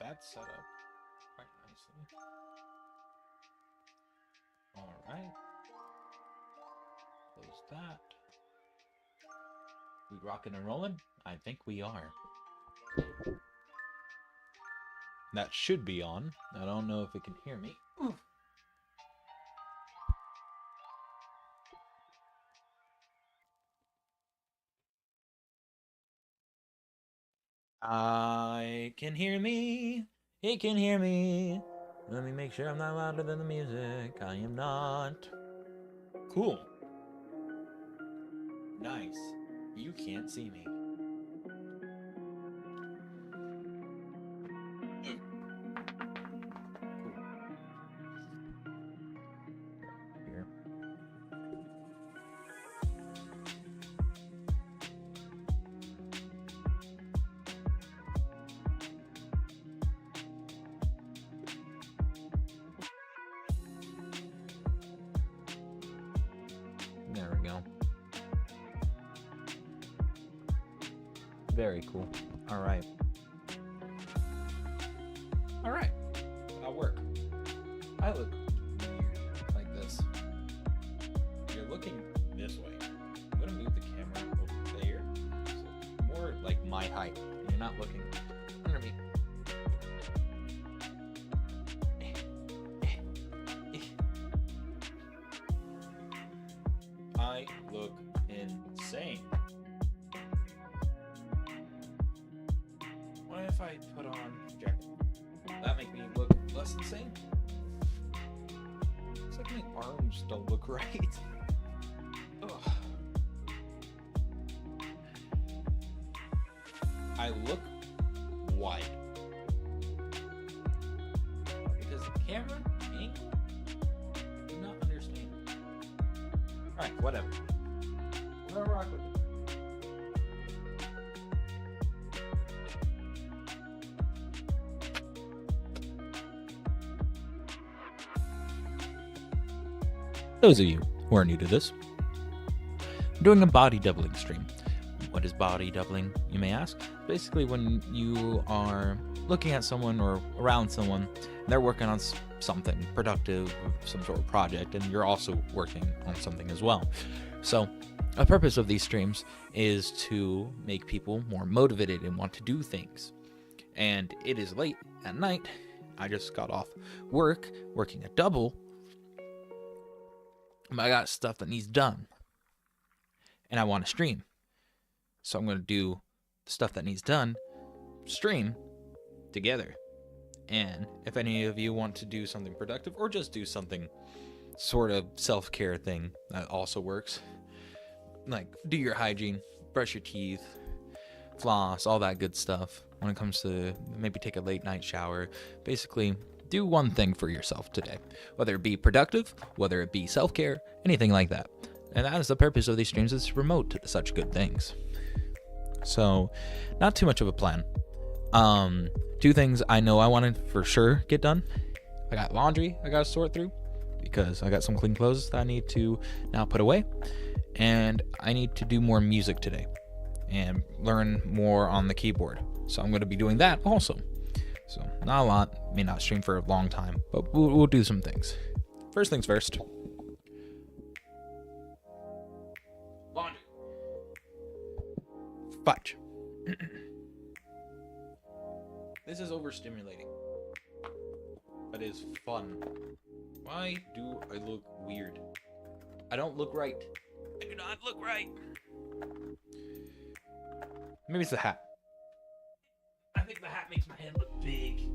That's set up quite nicely. Alright. Close that. We rocking and rolling? I think we are. That should be on. I don't know if it can hear me. Oof. I can hear me. It can hear me. Let me make sure I'm not louder than the music. I am not. Cool. Nice. You can't see me. Here. There we go. Very cool. All right. All right. I'll work. I look weird like this. You're looking this way. I'm gonna move the camera over there, so more like my height. You're not looking under me. I look insane. What if I put on a jacket? That make me look less insane? It's like my arms don't look right. Ugh. I look wide. Because the camera angle, I do not understand. Alright, whatever. We're gonna rock with it. Those of you who are new to this, I'm doing a body doubling stream. What is body doubling, you may ask? Basically, when you are looking at someone or around someone, they're working on something productive, some sort of project, and you're also working on something as well. So, a purpose of these streams is to make people more motivated and want to do things. And it is late at night. I just got off work, working a double. But I got stuff that needs done. And I want to stream. So I'm going to do the stuff that needs done, stream together. And if any of you want to do something productive or just do something sort of self-care thing that also works, like do your hygiene, brush your teeth, floss, all that good stuff. When it comes to maybe take a late night shower, basically do one thing for yourself today, whether it be productive, whether it be self-care, anything like that. And that is the purpose of these streams, is to promote such good things. So, not too much of a plan. Two things I know I want to for sure get done. I got laundry I got to sort through because I got some clean clothes that I need to now put away. And I need to do more music today and learn more on the keyboard. So I'm going to be doing that also. So not a lot, may not stream for a long time, but we'll do some things. First things first. Laundry. Fudge. This is overstimulating, but it is fun. Why do I look weird? I don't look right. I do not look right. Maybe it's the hat. I think the hat makes my head look big.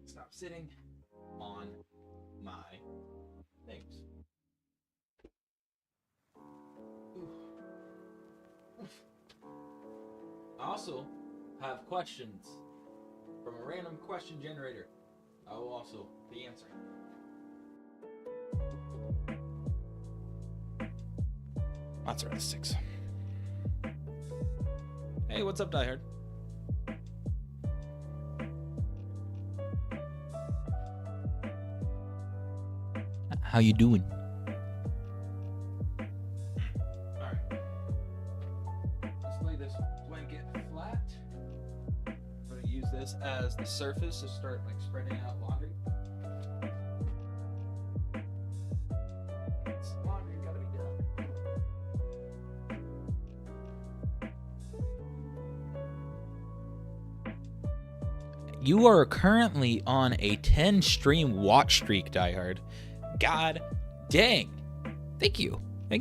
Stop sitting on my things. Oof. Oof. I also have questions from a random question generator, I will also be answering. Mozzarella sticks. Hey, what's up, Diehard? How you doing? Alright. Let's lay this blanket flat. I'm going to use this as the surface to start like spreading out laundry. Laundry gotta be done. You are currently on a 10 stream watch streak, Diehard. God dang. Thank you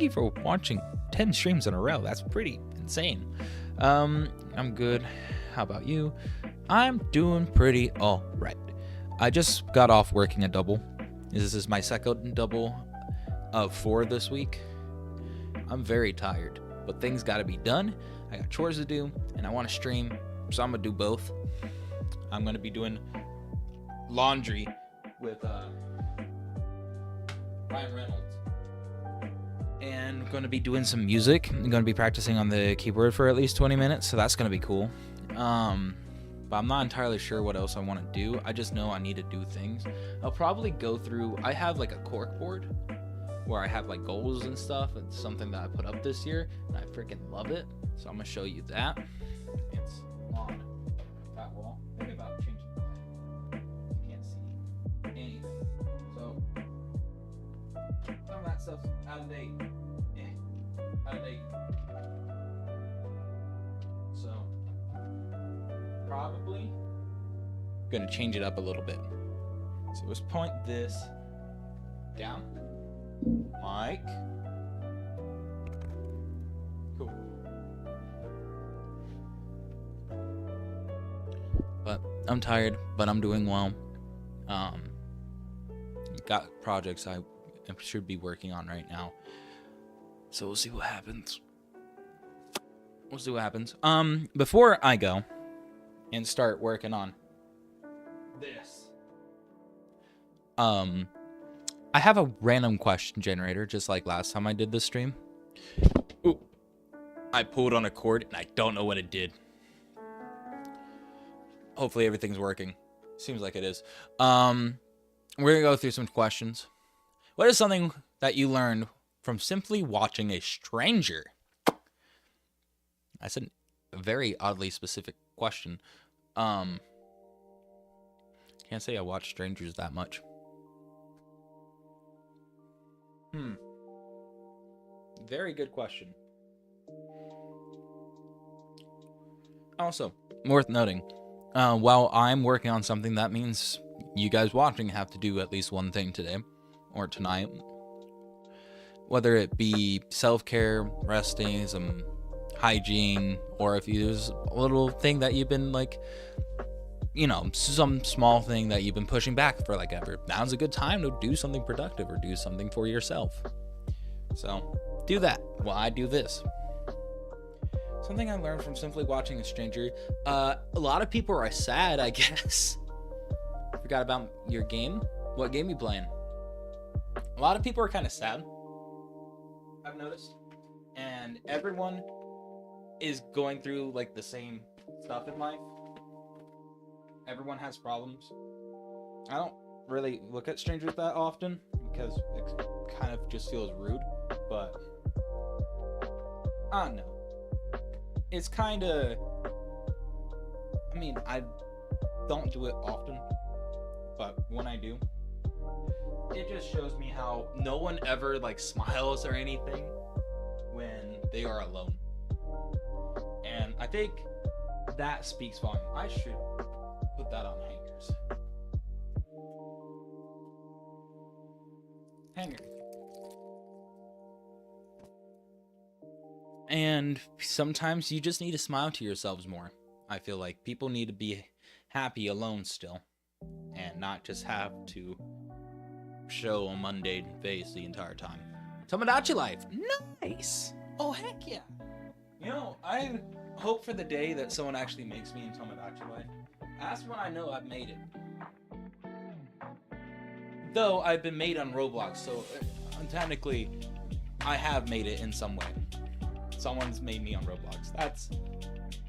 for watching 10 streams in a row. That's pretty insane. I'm good. How about you? I'm doing pretty all right. I just got off working a double. This is my second double of 4 this week. I'm very tired, but things got to be done. I got chores to do, and I want to stream, so I'm gonna do both. I'm gonna be doing laundry with Ryan Reynolds, and I'm going to be doing some music. I'm going to be practicing on the keyboard for at least 20 minutes, so that's going to be cool. But I'm not entirely sure what else I want to do. I just know I need to do things. I'll probably go through, I have like a cork board where I have like goals and stuff. It's something that I put up this year, and I freaking love it. So I'm going to show you that. It's on that wall. Think about changing the light. You can't see anything. So some of that stuff's out of date. Out of date. So, probably gonna change it up a little bit. So let's point this down. Like. Cool. But I'm tired, but I'm doing well. Got projects I should be working on right now. So we'll see what happens. Before I go and start working on this, I have a random question generator, just like last time I did this stream. Ooh, I pulled on a cord and I don't know what it did. Hopefully everything's working. Seems like it is. We're gonna go through some questions. What is something that you learned from simply watching a stranger? That's a very oddly specific question. Can't say I watch strangers that much. Very good question. Also, worth noting, while I'm working on something, that means you guys watching have to do at least one thing today or tonight. Whether it be self-care, resting, some hygiene, or if there's a little thing that you've been like, you know, some small thing that you've been pushing back for like ever. Now's a good time to do something productive or do something for yourself. So do that while I do this. Something I learned from simply watching a stranger. A lot of people are sad, I guess. Forgot about your game. What game you playing? A lot of people are kind of sad, I've noticed. And everyone is going through like the same stuff in life. Everyone has problems. I don't really look at strangers that often because it kind of just feels rude, but I don't know. It's kind of, I mean, I don't do it often, but when I do, it just shows me how no one ever like smiles or anything when they are alone. And I think that speaks volume. I should put that on hangers. Hanger. And sometimes you just need to smile to yourselves more. I feel like people need to be happy alone still, and not just have to show a mundane face the entire time. Tomodachi life. Nice. Oh, heck yeah. You know, I hope for the day that someone actually makes me in Tomodachi Life. That's when I know I've made it. Though I've been made on Roblox, so technically I have made it in some way. Someone's made me on Roblox. That's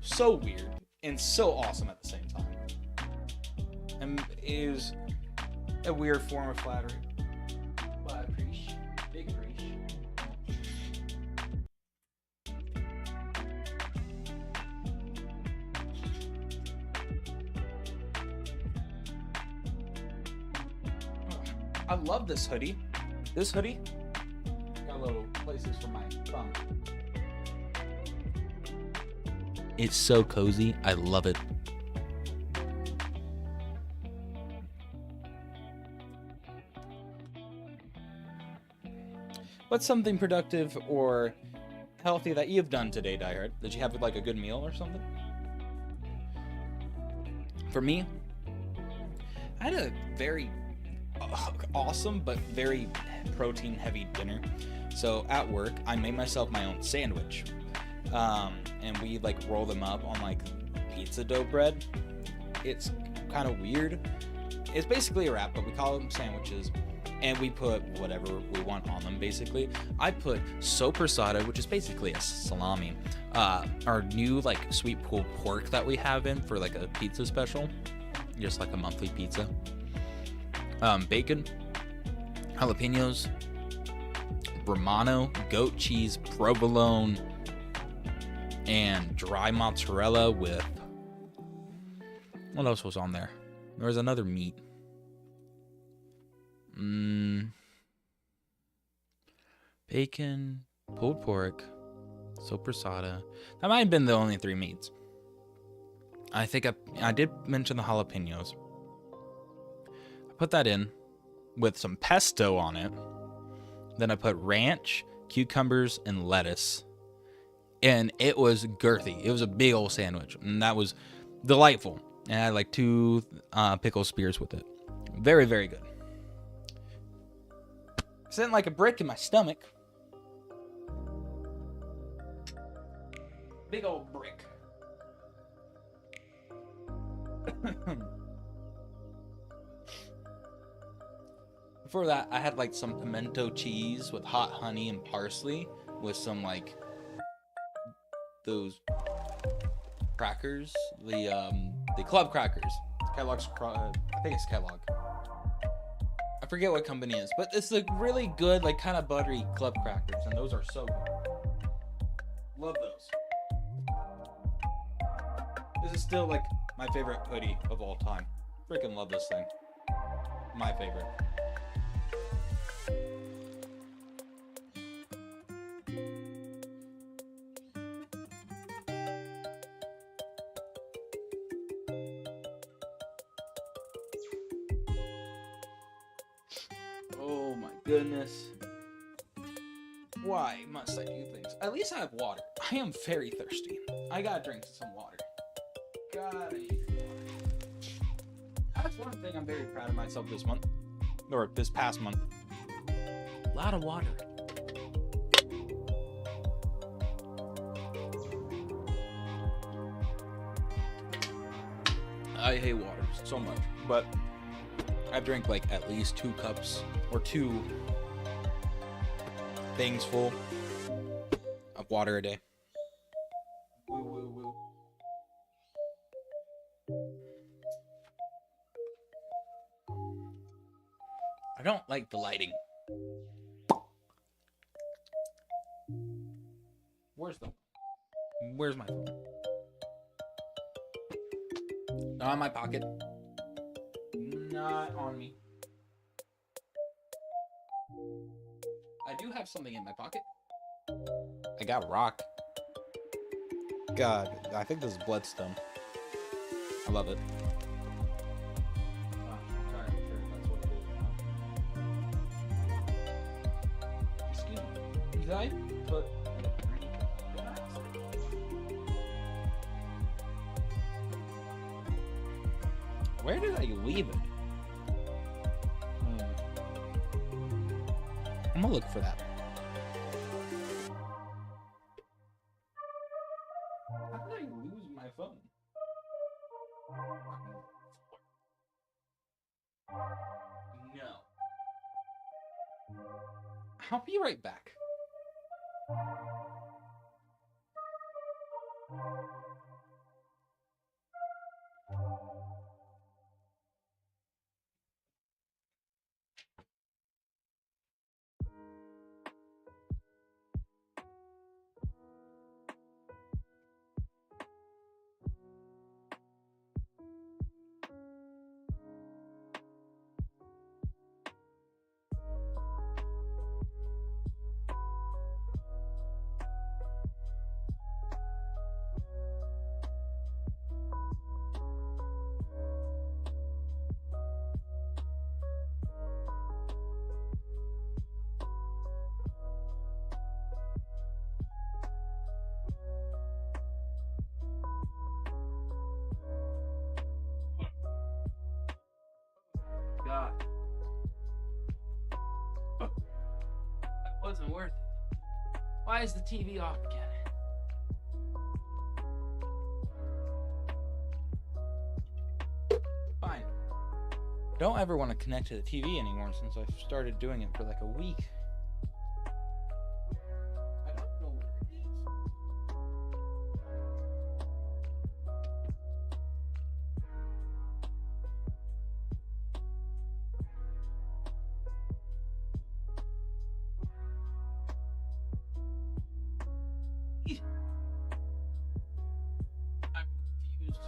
so weird and so awesome at the same time. And it is a weird form of flattery. But I appreciate, big appreciate. I love this hoodie. This hoodie got little places for my thumb. It's so cozy. I love it. What's something productive or healthy that you've done today, Diehard? Did you have like a good meal or something? For me, I had a very awesome but very protein heavy dinner. So at work, I made myself my own sandwich. And we like roll them up on like pizza dough bread. It's kind of weird. It's basically a wrap, but we call them sandwiches. And we put whatever we want on them, basically. I put soppressata, which is basically a salami. Our new like sweet pulled pork that we have in for like a pizza special. Just like a monthly pizza. Bacon, jalapenos, Romano, goat cheese, provolone, and dry mozzarella with... What else was on there? There was another meat. Bacon, pulled pork, soppressata. That might have been the only 3 meats. I think I did mention the jalapenos. I put that in with some pesto on it. Then I put ranch, cucumbers, and lettuce. And it was girthy. It was a big old sandwich. And that was delightful. And I had like 2 pickle spears with it. Very, very good. Sitting like a brick in my stomach. Big old brick. Before that, I had like some pimento cheese with hot honey and parsley with some like those crackers, the club crackers. Kellogg's, I think it's Kellogg. I forget what company it is, but it's like really good, like kind of buttery club crackers, and those are so good. Love those. This is still like my favorite hoodie of all time. Freaking love this thing. My favorite. Oh my goodness. Why must I do things? At least I have water. I am very thirsty. I gotta drink some water. Gotta eat water. That's one thing I'm very proud of myself this month. Or this past month. A lot of water. I hate water so much. But I drink like at least 2 cups or 2 things full of water a day. Woo, woo, woo. I don't like the lighting. Where's my phone? Not in my pocket. Not on me. I do have something in my pocket. I got a rock. God, I think this is bloodstone. I love it. Excuse me. Did I put... Where did I leave it? I'm gonna look for that. No. I'll be right back. God. That wasn't worth it. Why is the TV off again? Fine. Don't ever want to connect to the TV anymore since I've started doing it for like a week. I don't know where it is. I'm confused.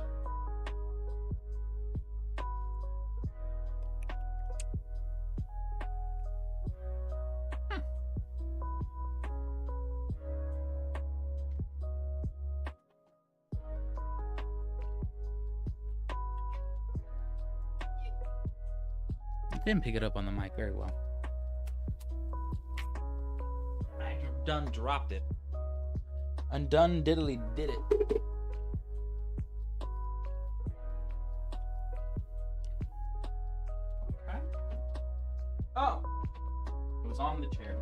Didn't pick it up on the mic very well. I done dropped it. Undone diddly did it. Okay. Oh! It was on the chair.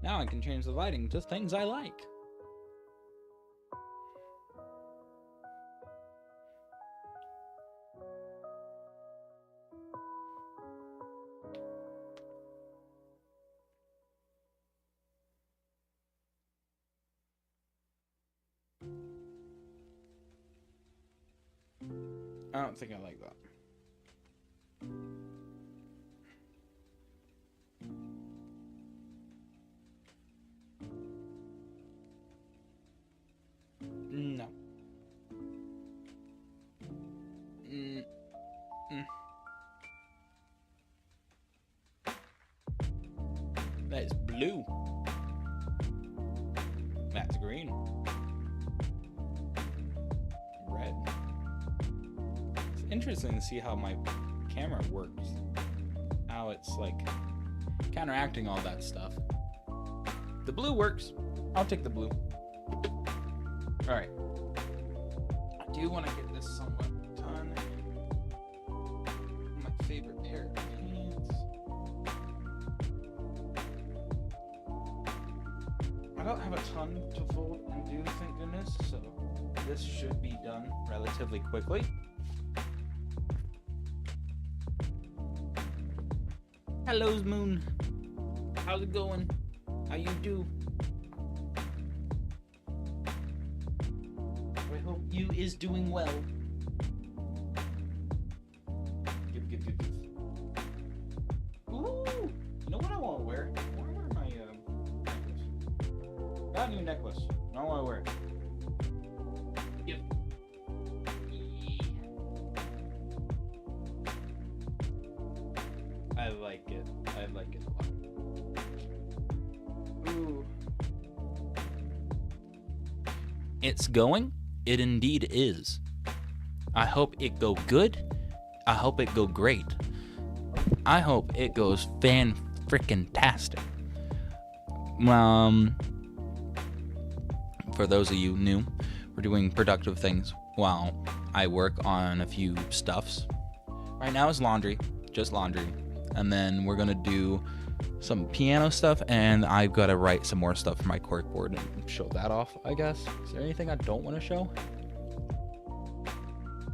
Now I can change the lighting to things I like. I don't think I like that. No. That is blue. That's green. Red. It's interesting to see how my camera works. How it's like counteracting all that stuff. The blue works. I'll take the blue. Alright. I do want to get this somewhat done. My favorite pair of pants. I don't have a ton to fold and do, thank goodness, so this should be done relatively quickly. Hello, Moon. How's it going? How you do? I hope you is doing well. Give. Ooh! You know what I want to wear? I want to wear my necklace. Got a new necklace. I want to wear it. Yep. I like it. I like it a lot. Ooh. It's going. It indeed is. I hope it go good. I hope it go great. I hope it goes fan-frickin-tastic. For those of you new, we're doing productive things while I work on a few stuffs. Right now is laundry, just laundry. And then we're gonna do some piano stuff, and I've got to write some more stuff for my corkboard and show that off, I guess. Is there anything I don't want to show?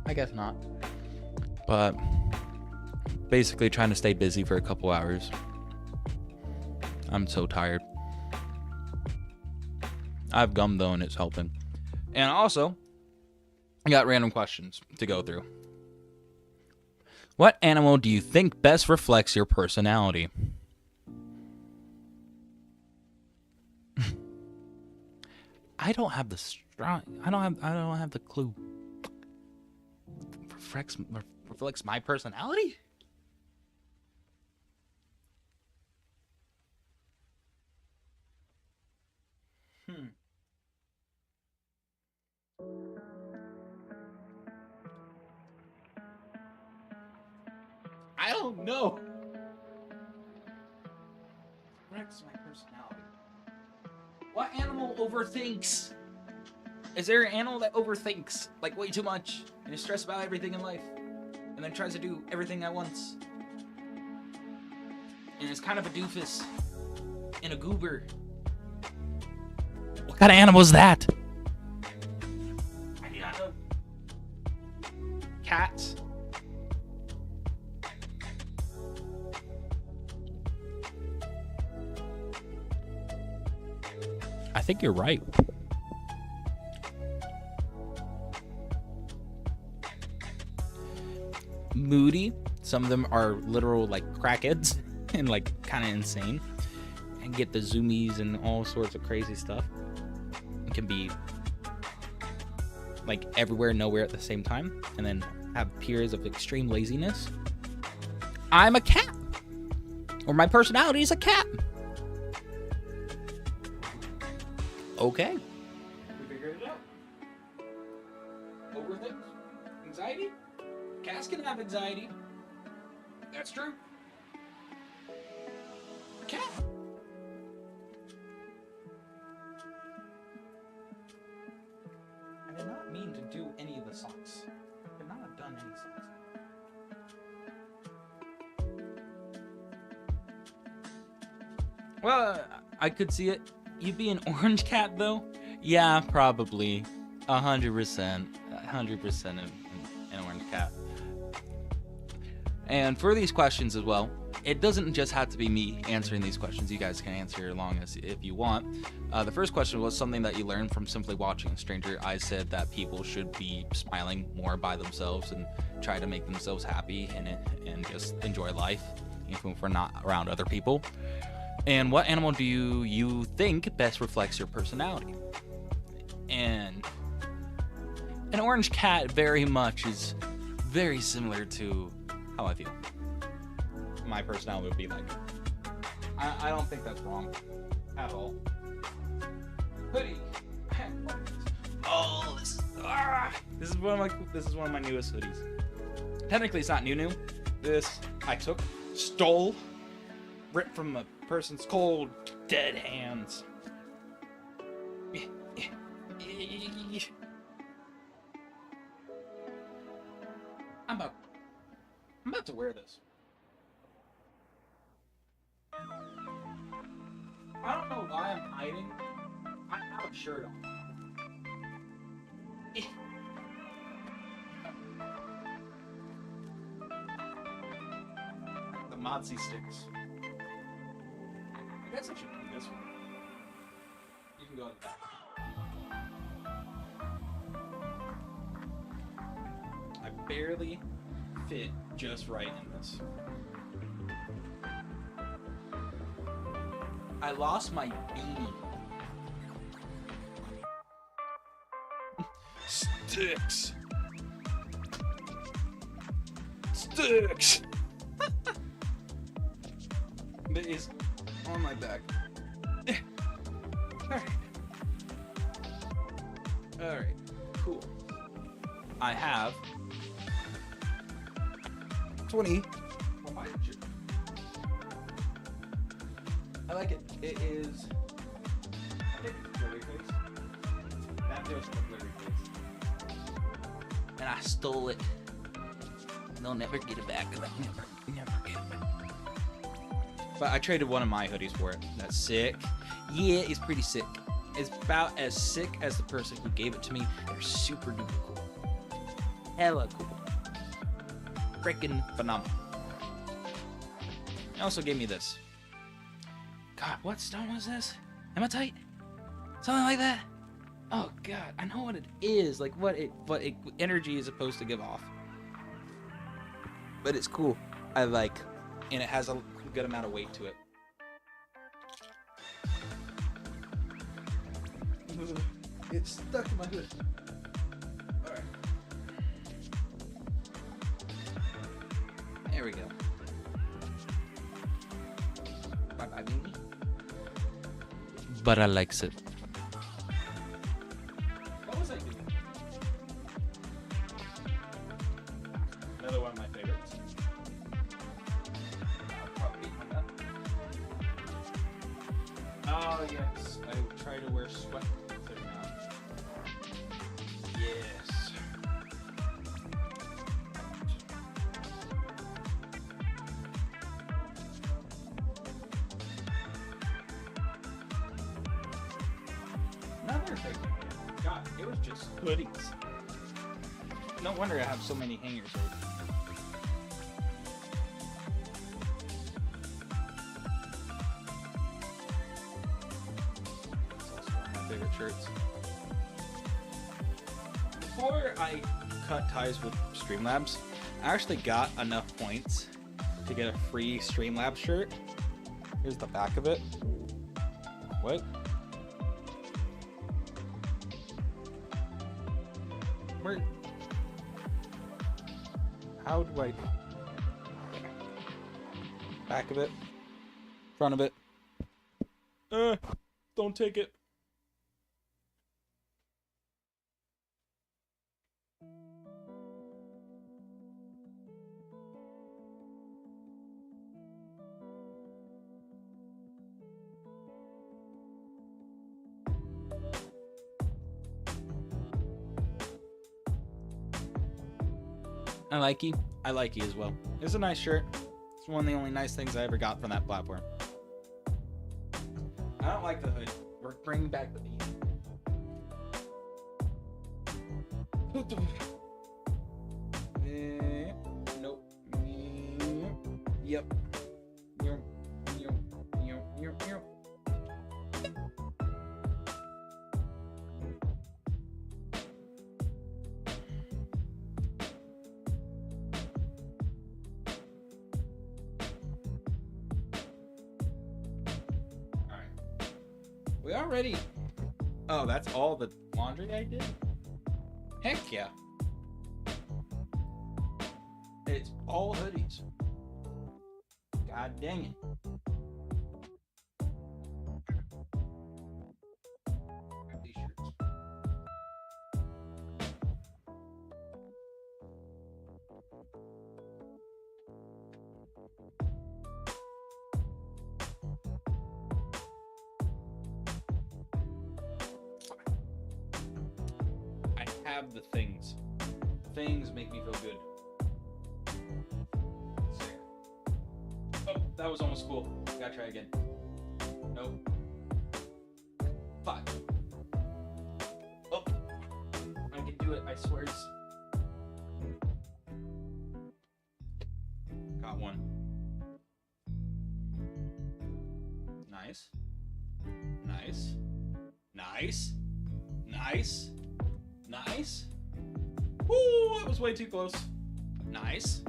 I guess not. But basically trying to stay busy for a couple hours. I'm so tired. I have gum though, and it's helping. And also, I got random questions to go through. What animal do you think best reflects your personality? I don't have the clue. Reflects my personality? I don't know. Reflects my personality. What animal overthinks? Is there an animal that overthinks like way too much and is stressed about everything in life and then tries to do everything at once? And is kind of a doofus and a goober. What kind of animal is that? I do not know. Cats. I think you're right. Moody. Some of them are literal like crackheads and like kind of insane and get the zoomies and all sorts of crazy stuff. It can be like everywhere, nowhere at the same time, and then have periods of extreme laziness. I'm a cat, or my personality is a cat. Okay. We figured it out. Overthink? Anxiety? Cats can have anxiety. That's true. Cat. I did not mean to do any of the socks. I could not have done any socks. Well, I could see it. You'd be an orange cat, though? Yeah, probably. 100%. 100% an orange cat. And for these questions as well, it doesn't just have to be me answering these questions. You guys can answer along as if you want. The first question was something that you learned from simply watching a stranger. I said that people should be smiling more by themselves and try to make themselves happy and just enjoy life, even if we're not around other people. And what animal do you think best reflects your personality? And an orange cat very much is very similar to how I feel. My personality would be like. I don't think that's wrong at all. Hoodie. Oh, this is one of my newest hoodies. Technically, it's not new. This I stole, ripped from a person's cold, dead hands. I'm about to wear this. I don't know why I'm hiding. I have a shirt on. The Modsy sticks. I guess I should do this one. You can go at the back. I barely fit just right in this. I lost my beanie. Sticks. Sticks. It is on my back. Alright. Cool. I have 20. I like it. It is. I think it's blurry face. That feels like a blurry face. And I stole it. They'll never get it back. Never get it back. But I traded one of my hoodies for it. That's sick. Yeah, it's pretty sick. It's about as sick as the person who gave it to me. They're super duper cool. hella cool. Freaking phenomenal. He also gave me this. God, what stone was this? Hematite? Something like that? Oh god, I know what it is. Like what energy is supposed to give off. But it's cool. I like, and it has a good amount of weight to it. It's stuck in my hood. Alright. There we go. Bye-bye, baby. But I likes it. What was I doing? Another one of my favorites. Oh, yes. I try to wear sweat. Yes. Another thing. God, it was just hoodies. No wonder I have so many hangers. It's also one of my favorite shirts. Before I cut ties with Streamlabs, I actually got enough points to get a free Streamlabs shirt. Here's the back of it. What? Where? How do I? Back of it. Front of it. Don't take it. I like you as well. It's a nice shirt. It's one of the only nice things I ever got from that platform. I don't like the hood. We're bringing back the beat. Nope. Yep. We already... Oh, that's all the laundry I did? Heck yeah. It's all hoodies. God dang it. T-shirts. Have the things. Things make me feel good. Sick. Oh, that was almost cool. Gotta try again. Nope. 5. Oh, I can do it. I swear. Got one. Nice. Nice. Nice. Nice. Nice. Woo, that was way too close. Nice.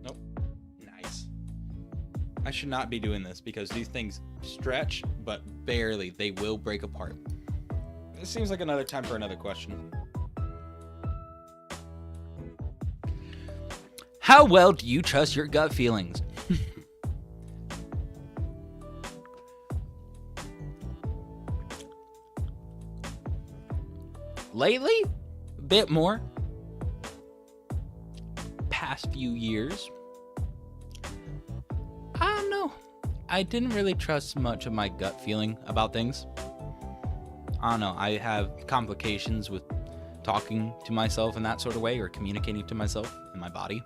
Nope. Nice. I should not be doing this because these things stretch, but barely. They will break apart. This seems like another time for another question. How well do you trust your gut feelings? Lately, a bit more. Past few years, I don't know. I didn't really trust much of my gut feeling about things. I don't know. I have complications with talking to myself in that sort of way or communicating to myself in my body.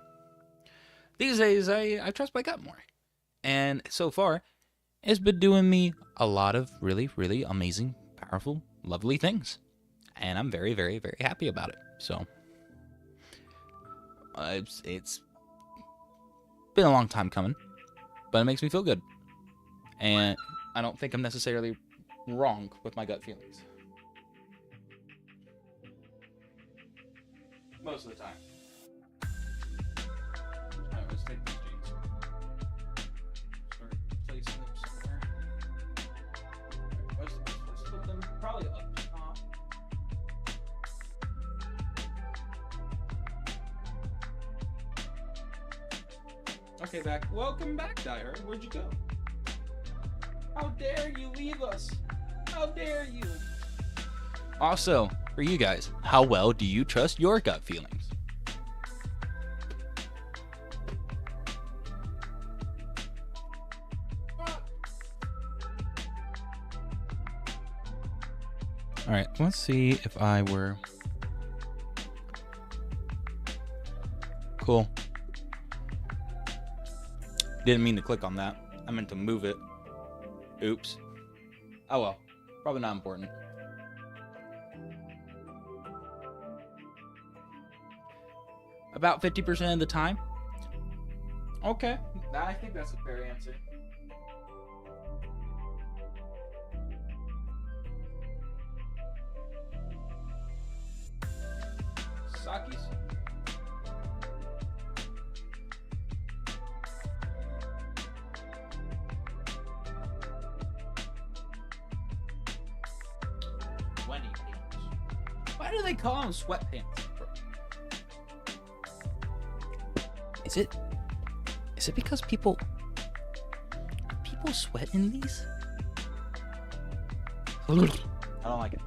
These days, I trust my gut more. And so far, it's been doing me a lot of really, really amazing, powerful, lovely things. and I'm very, very, very happy about it. So it's been a long time coming, but it makes me feel good, and I don't think I'm necessarily wrong with my gut feelings most of the time. All right, let's take these jeans. Start placing them somewhere. Let's put them probably up top. Okay, back. Welcome back, Dyer. Where'd you go? How dare you leave us? How dare you? Also, for you guys, how well do you trust your gut feelings? All right, let's see if I were... Cool. Didn't mean to click on that. I meant to move it. Oops. Oh well. Probably not important. About 50% of the time. Okay. I think that's a fair answer. Sakis. Sweaty pants. Why do they call them sweatpants? Is it because people sweat in these? I don't like it.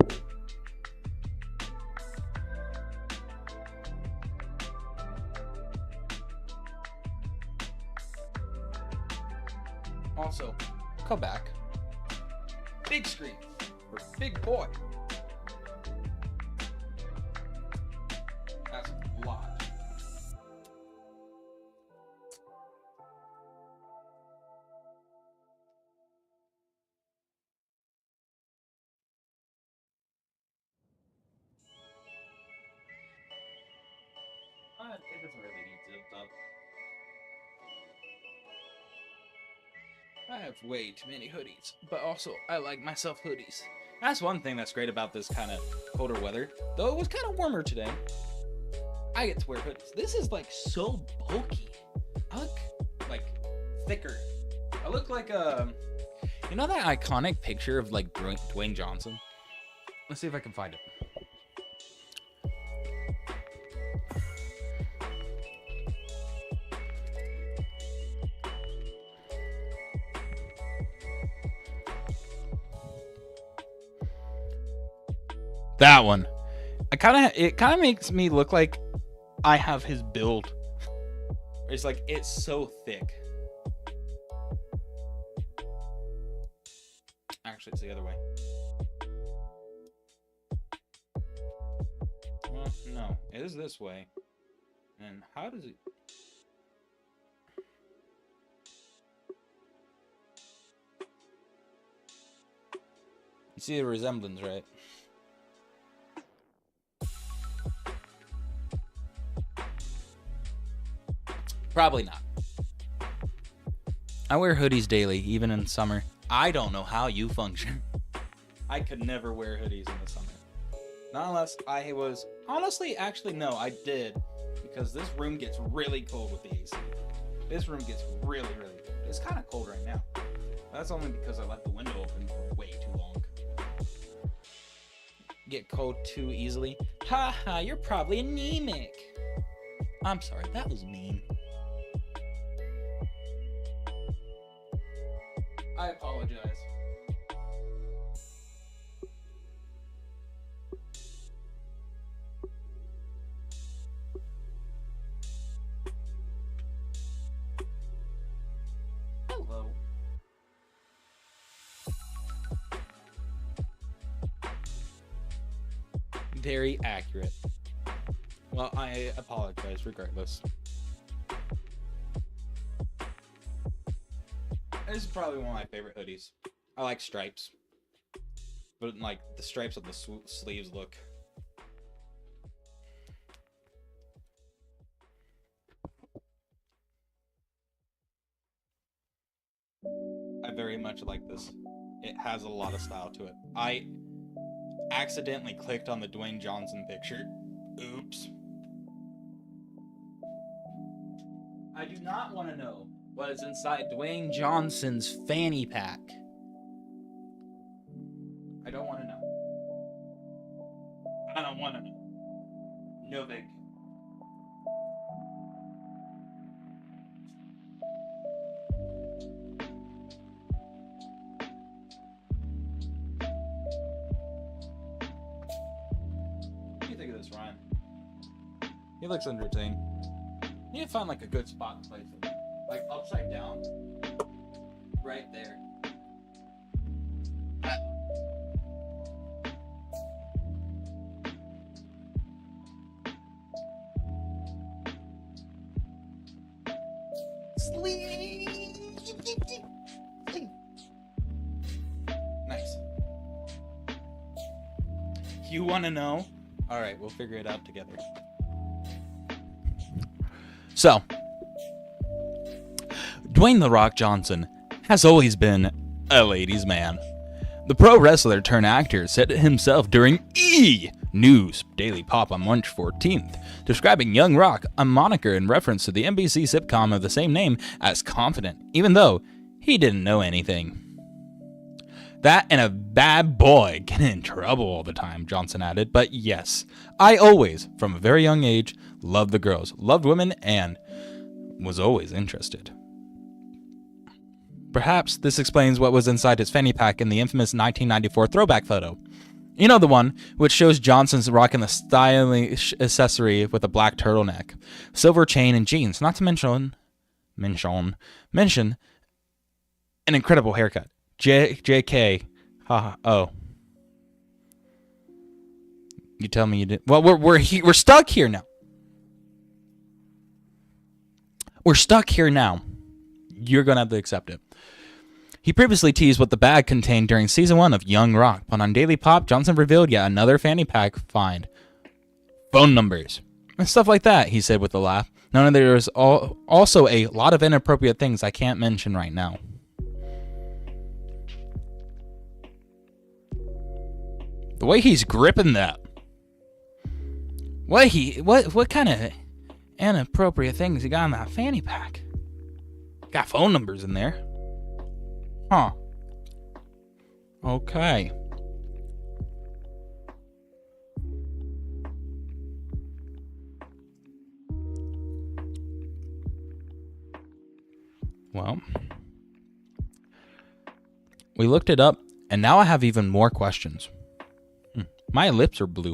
Also, come back. Big screen for big boy. That's a lot. It doesn't really need zipped up. I have way too many hoodies, but also I like myself hoodies. That's one thing that's great about this kind of colder weather. Though it was kind of warmer today, I get to wear hoodies. This is like so bulky. I look like thicker. I look like you know that iconic picture of like Dwayne Johnson? Let's see if I can find it. That one. It kind of makes me look like I have his build. It's like it's so thick. Actually, it's the other way. Well, no, it is this way. And how does it? You see the resemblance, right? Probably not. I wear hoodies daily, even in summer. I don't know how you function. I could never wear hoodies in the summer. Not unless I was... Honestly, actually, no, I did. Because this room gets really cold with the AC. This room gets really, really cold. It's kind of cold right now. That's only because I left the window open for way too long. Get cold too easily. Ha ha, you're probably anemic. I'm sorry, that was mean. I apologize. Hello. Very accurate. Well, I apologize regardless. This is probably one of my favorite hoodies. I like stripes. But like the stripes on the sleeves look very much like this. It has a lot of style to it. I accidentally clicked on the Dwayne Johnson picture. Oops. I do not want to know what is inside Dwayne Johnson's fanny pack. I don't want to know. I don't want to know. No big. What do you think of this, Ryan? He looks entertained. You need to find like a good spot to place him. Like upside down. Right there. Sleep. Nice. You want to know? All right, we'll figure it out together. So, Dwayne "The Rock" Johnson has always been a ladies' man. The pro wrestler turned actor said it himself during E! News Daily Pop on March 14th, describing Young Rock, a moniker in reference to the NBC sitcom of the same name, as confident, even though he didn't know anything. That and a bad boy get in trouble all the time, Johnson added. But yes, I always, from a very young age, loved the girls, loved women, and was always interested. Perhaps this explains what was inside his fanny pack in the infamous 1994 throwback photo. You know, the one which shows Johnson's rocking the stylish accessory with a black turtleneck, silver chain, and jeans, not to mention an incredible haircut. JK. Oh. You tell me you didn't. Well, we're stuck here now. We're stuck here now. You're gonna have to accept it. He previously teased what the bag contained during season 1 of Young Rock, but on Daily Pop, Johnson revealed yet another fanny pack find. Phone numbers. And stuff like that, he said with a laugh. None of there is also a lot of inappropriate things I can't mention right now. The way he's gripping that. What kind of inappropriate things he got in that fanny pack? Got phone numbers in there. Huh. Okay. Well, we looked it up, and now I have even more questions. My lips are blue.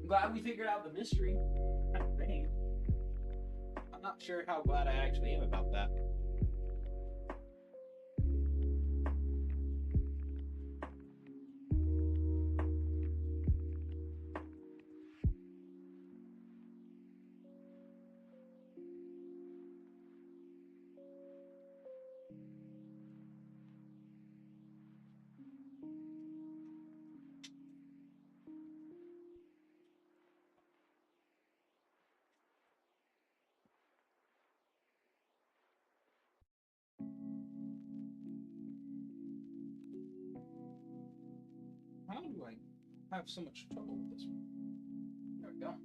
I'm glad we figured out the mystery. I'm not sure how glad I actually am about that. How do I have so much trouble with this one? There we go.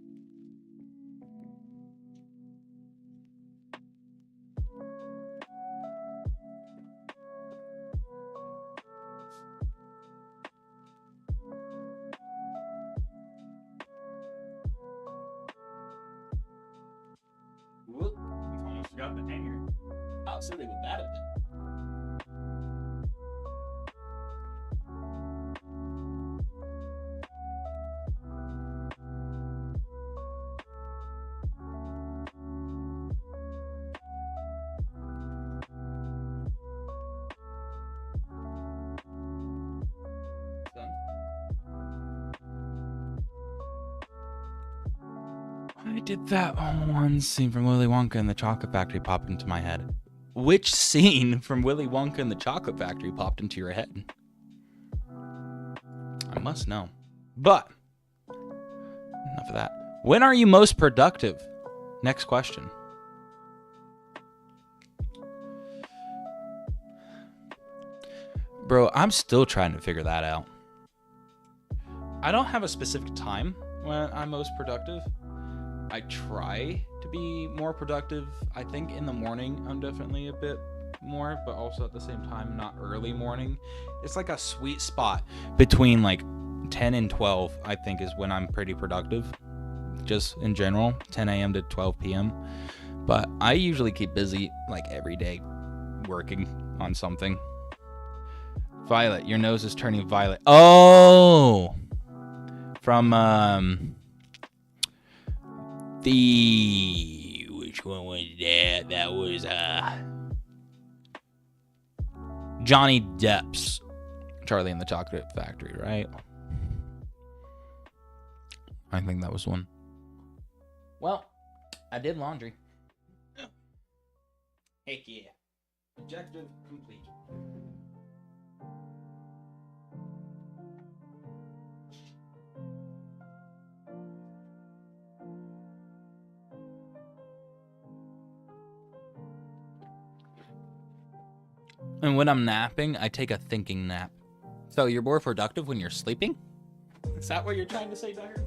Whoop. Almost forgot the hanger. How silly would that have been? I did that one scene from Willy Wonka and the Chocolate Factory pop into my head. Which scene from Willy Wonka and the Chocolate Factory popped into your head? I must know. But enough of that. When are you most productive? Next question. Bro, I'm still trying to figure that out. I don't have a specific time when I'm most productive. I try to be more productive. I think in the morning I'm definitely a bit more, but also at the same time not early morning. It's like a sweet spot between like 10 and 12, I think, is when I'm pretty productive. Just in general, 10 a.m. to 12 p.m. But I usually keep busy like every day working on something. Violet, your nose is turning violet. Oh! From which one was that? That was Johnny Depp's Charlie and the Chocolate Factory, right? I think that was one. Well, I did laundry. Heck yeah. Objective complete. And when I'm napping, I take a thinking nap. So you're more productive when you're sleeping? Is that what you're trying to say, Dyer?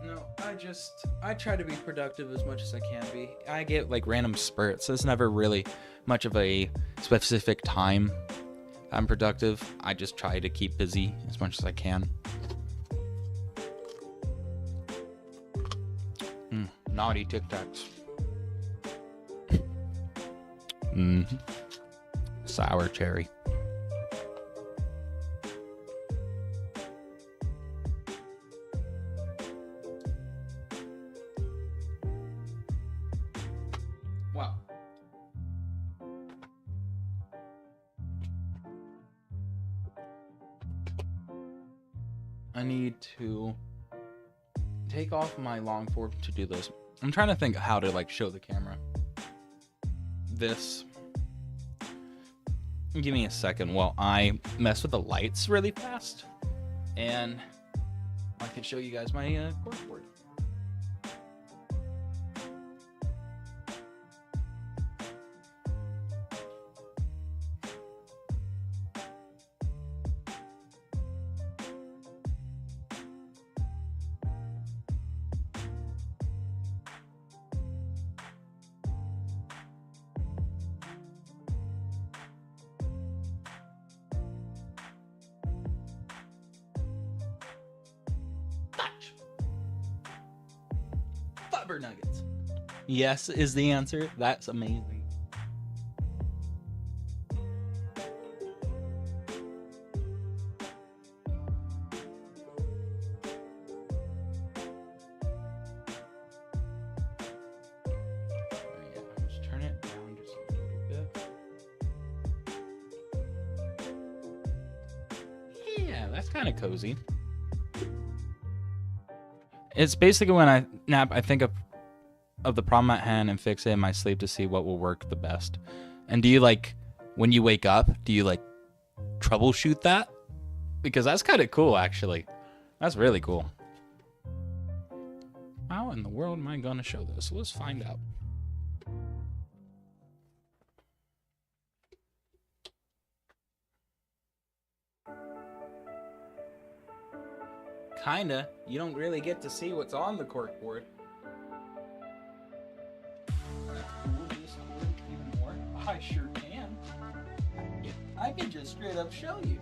No, I try to be productive as much as I can be. I get like random spurts. There's never really much of a specific time I'm productive. I just try to keep busy as much as I can. Naughty Tic Tacs. Sour cherry. Wow. I need to take off my long form to-do list. I'm trying to think how to like show the camera this. Give me a second while I mess with the lights really fast, and I can show you guys my corkboard. Nuggets. Yes is the answer. That's amazing. Let's turn it down just a little bit. Yeah, that's kind of cozy. It's basically when I nap, I think of the problem at hand and fix it in my sleep to see what will work the best. And do you like, when you wake up, do you like troubleshoot that? Because that's kind of cool, actually. That's really cool. How in the world am I going to show this? Let's find out. Kinda. You don't really get to see what's on the corkboard. Even more. I sure can. I can just straight up show you.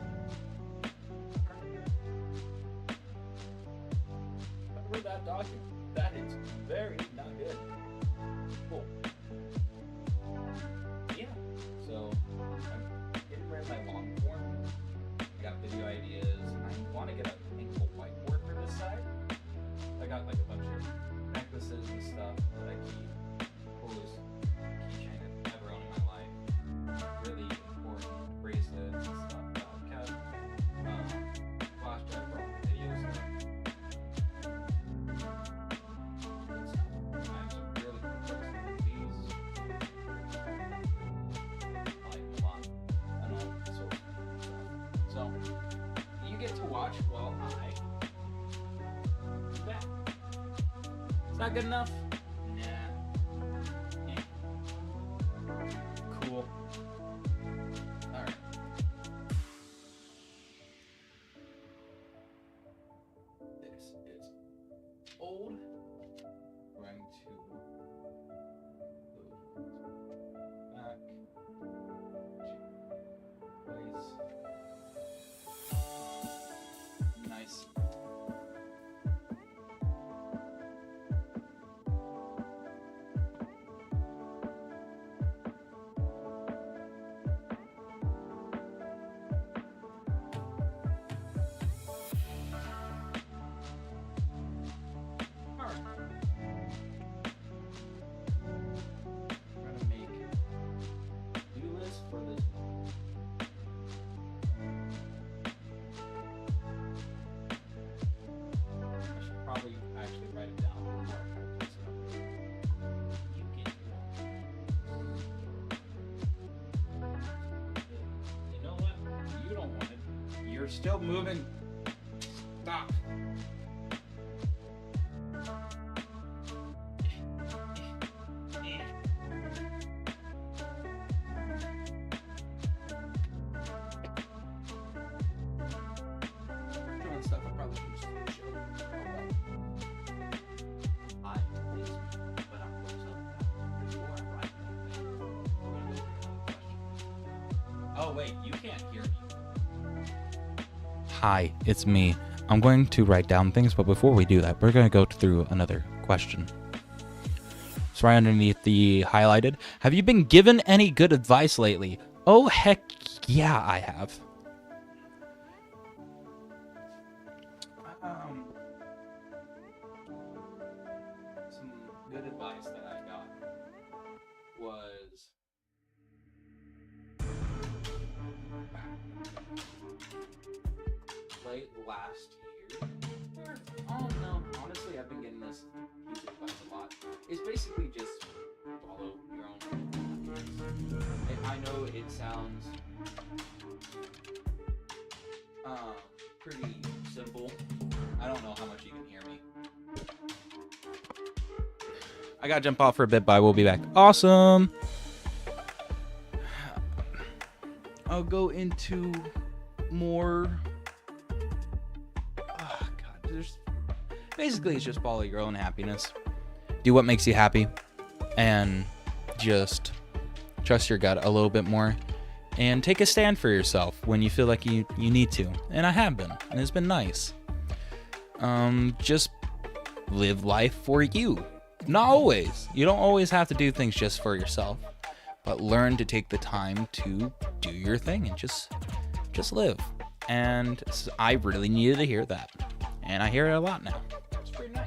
Cover that document. That is very not good. Cool. Yeah. So I'm getting rid of my long form. I got video ideas. I want to get a whiteboard for this side. I got like a bunch of necklaces and stuff that I keep. Coolest keychain I've ever owned in my life. Really important bracelets and stuff that I've kept. watch while I do that. Is that good enough? Nah. Eh. Cool. Alright. This is old. Going to back to place. Nice. Alright. Trying to make do list for this one. I should probably actually write it down before I type this up. You get You know what? You don't want it. You're still moving. Stop. Doing stuff I probably should just show. I please, but I'm close up now. Before I write anything. We're gonna go through another question. Oh wait, you can't hear me. Hi, it's me. I'm going to write down things, but before we do that, we're going to go through another question. So right underneath the highlighted, have you been given any good advice lately? Oh, heck yeah, I have. Some good advice that I got was late last year. Oh no, honestly, I've been getting this piece of advice a lot. It's basically just follow your own happiness. I know it sounds pretty simple. I don't know how much you can hear me. I gotta jump off for a bit, but I will be back. Awesome. I'll go into more. Oh God, basically it's just follow your own happiness. Do what makes you happy, and just trust your gut a little bit more, and take a stand for yourself when you feel like you need to. And I have been, and it's been nice. Just live life for you. Not always. You don't always have to do things just for yourself, but learn to take the time to do your thing and just live. And I really needed to hear that, and I hear it a lot now. It's pretty nice.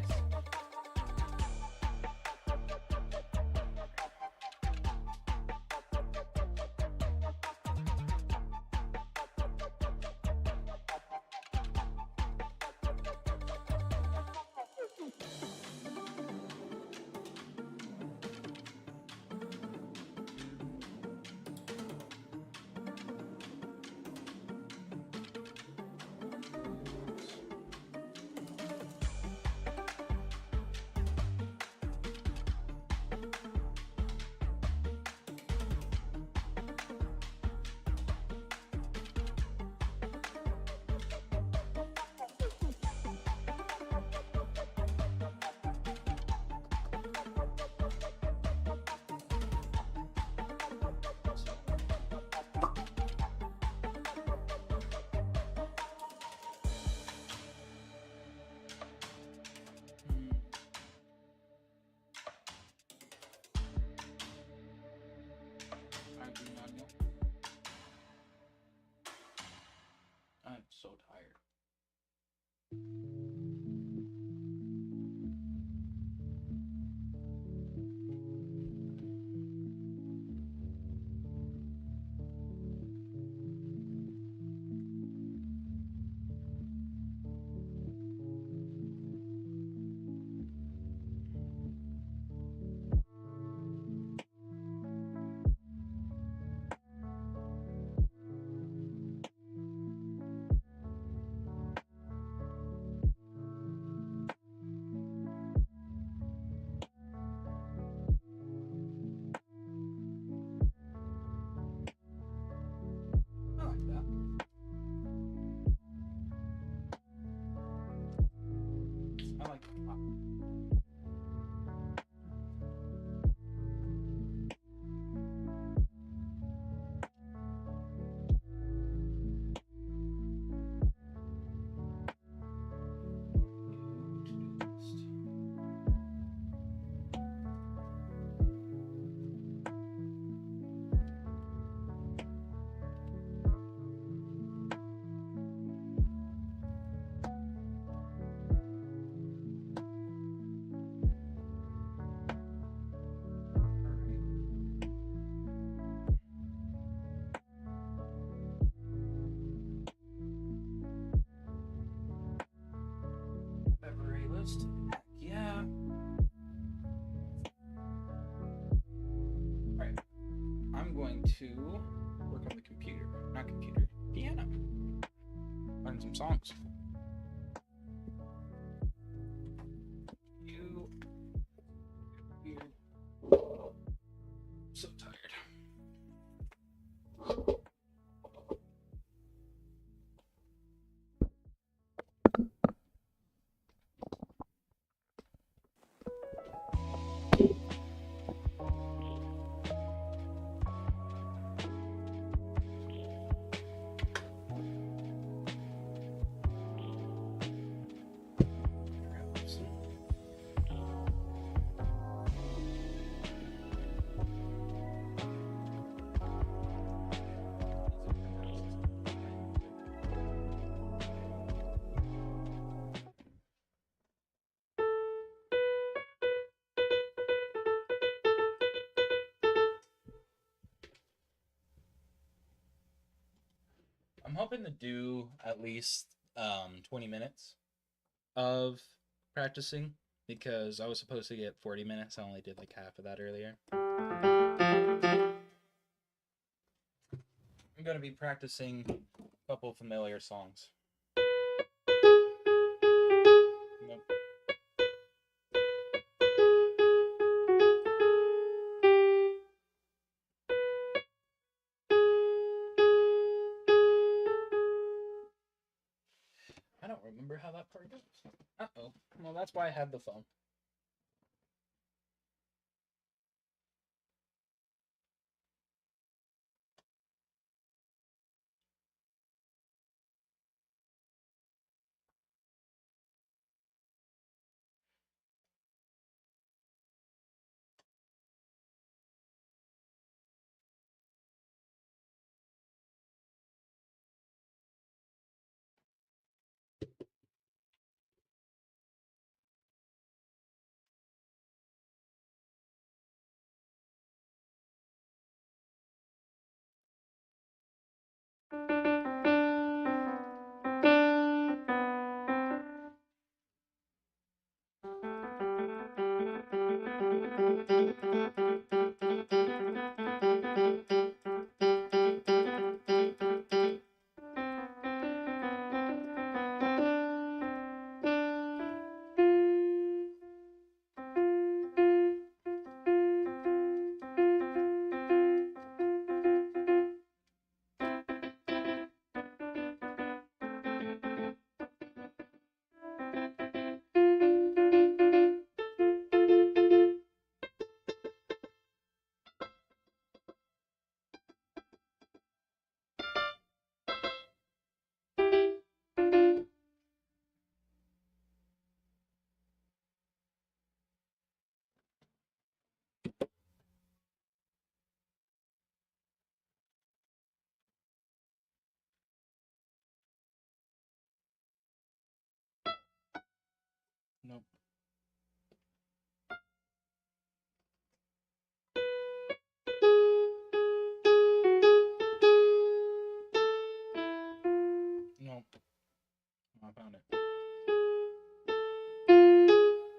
to work on the computer. Not computer, piano. Learn some songs. So tired. I'm hoping to do at least 20 minutes of practicing because I was supposed to get 40 minutes. I only did like half of that earlier. I'm going to be practicing a couple familiar songs. Nope. I don't remember how that part goes. Uh-oh. Well, that's why I have the phone. Nope. Nope. Oh, I found it.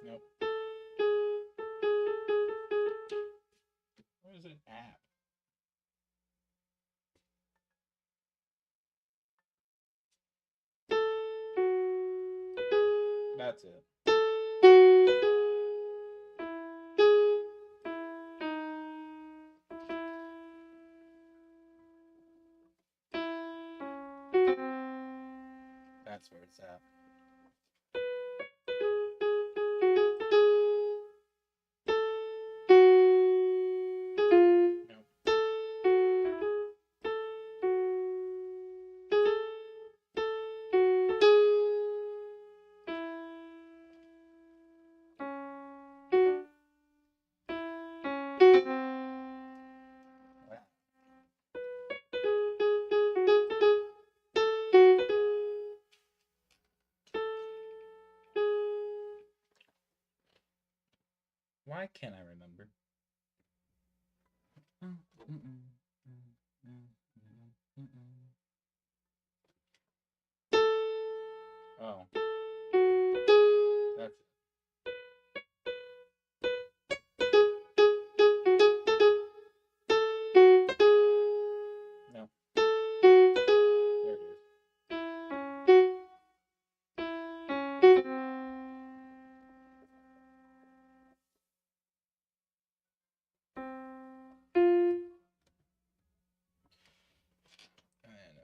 Nope. Where is it at? That's it. That's where it's at. Nope. Why can't I remember? Oh. That's it.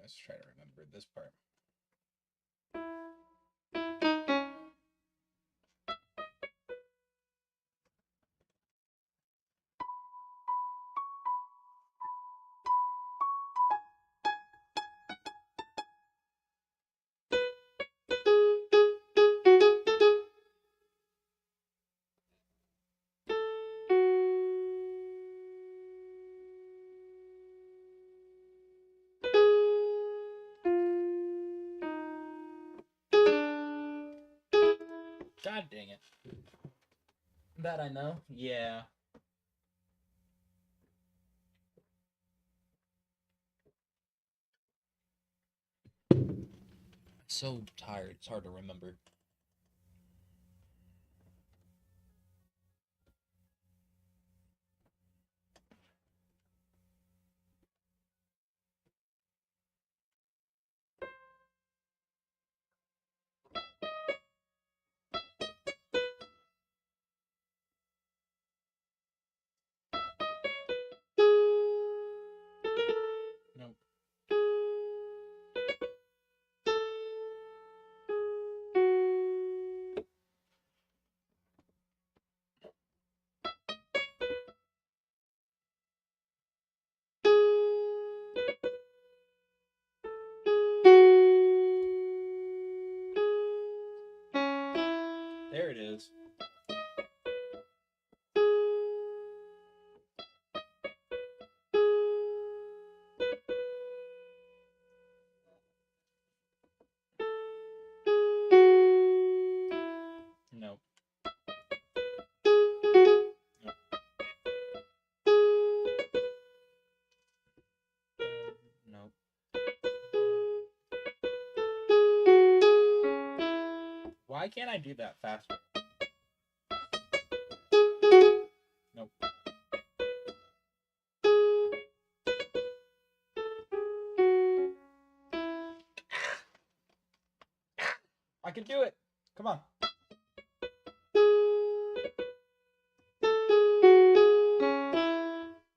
Let's try to remember this part. God dang it. That I know? Yeah. So tired, it's hard to remember. Nope. There it is. Nope. Nope. Nope. Why can't I do that faster? Nope. I can do it. Come on.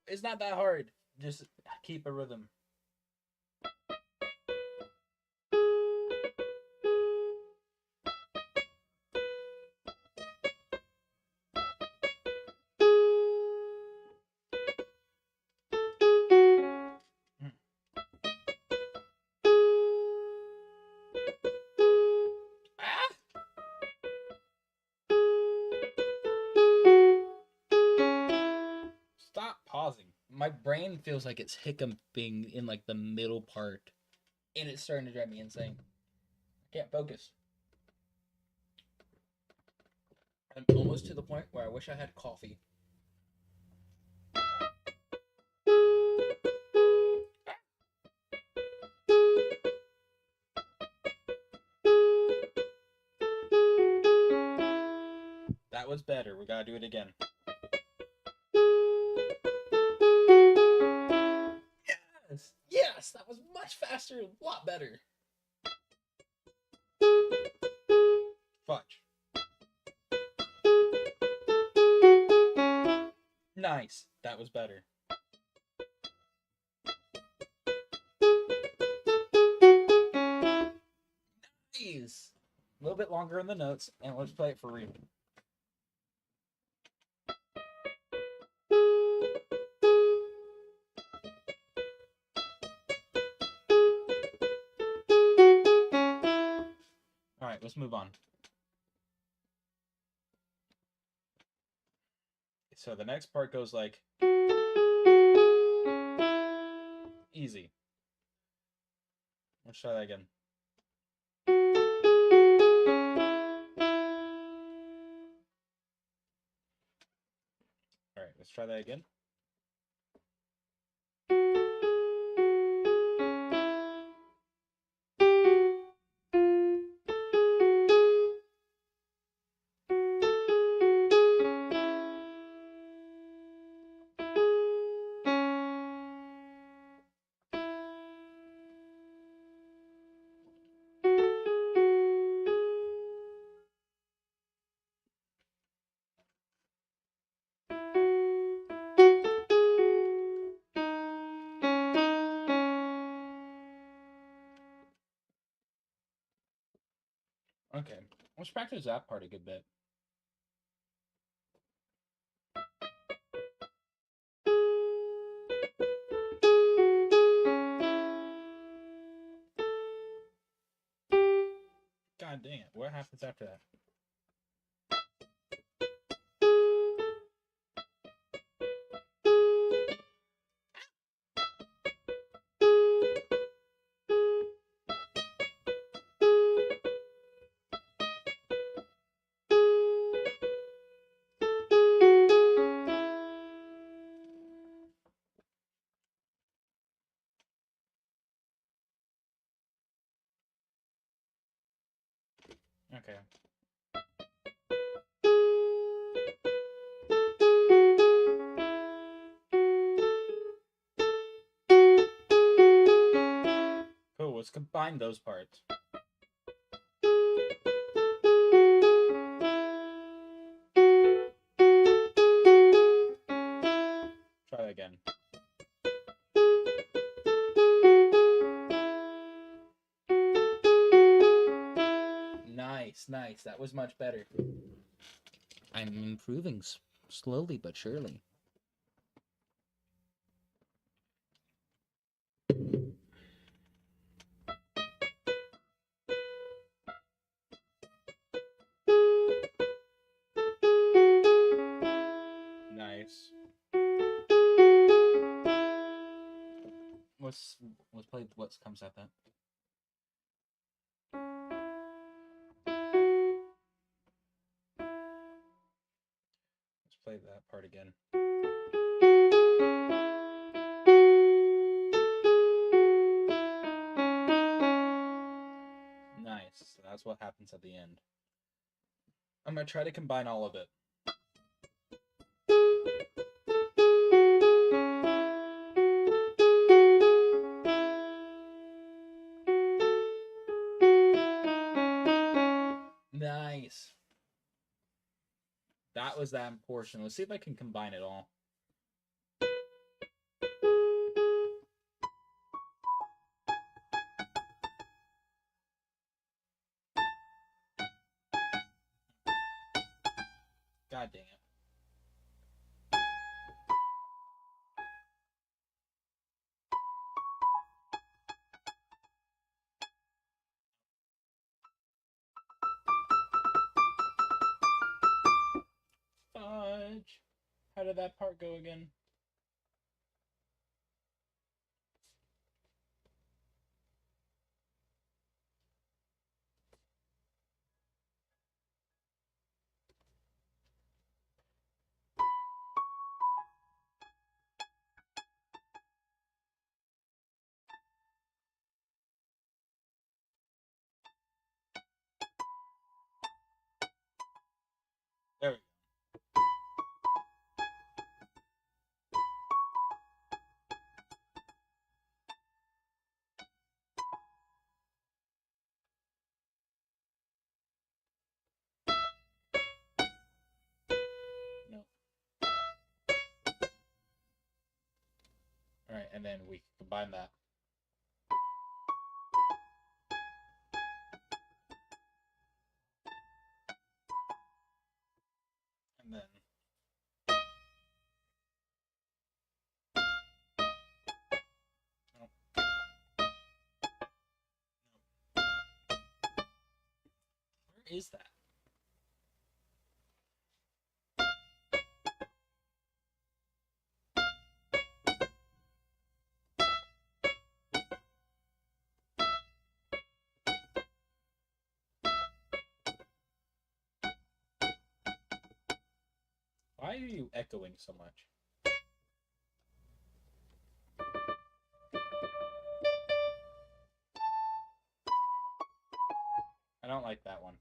It's not that hard. Just keep a rhythm. Stop pausing. My brain feels like it's hiccuping in like the middle part, and it's starting to drive me insane. I can't focus. I'm almost to the point where I wish I had coffee. That was better. We gotta do it again. Yes! Yes! That was much faster, a lot better. Fudge. Nice. That was better. Nice. A little bit longer in the notes, and let's play it for real. Alright, let's move on. So the next part goes like... easy. Let's try that again. Alright, let's try that again. Okay, let's practice that part a good bit. God dang it, what happens after that? Okay. Cool, let's combine those parts. Try that again. Nice, nice. That was much better. I'm improving slowly but surely. Nice. Let's play what comes out then. Let's play that part again. Nice. So that's what happens at the end. I'm gonna try to combine all of it. Nice. That was that portion. Let's see if I can combine it all. God dang it. Fudge. How did that part go again? There we go. Nope. Alright, and then we combine that. And then nope. Where is that? Why are you echoing so much? I don't like that one.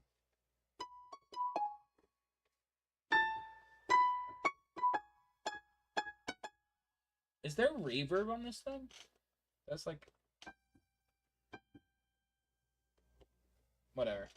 Is there reverb on this thing? That's like... Whatever.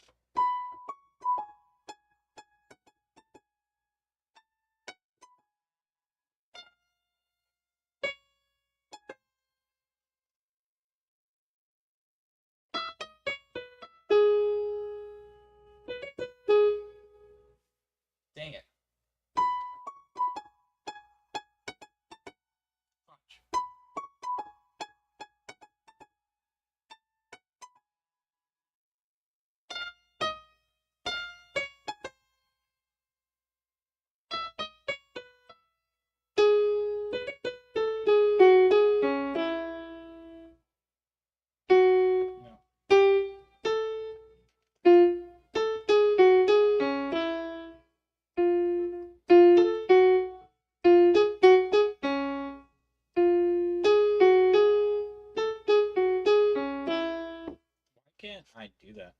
might do that.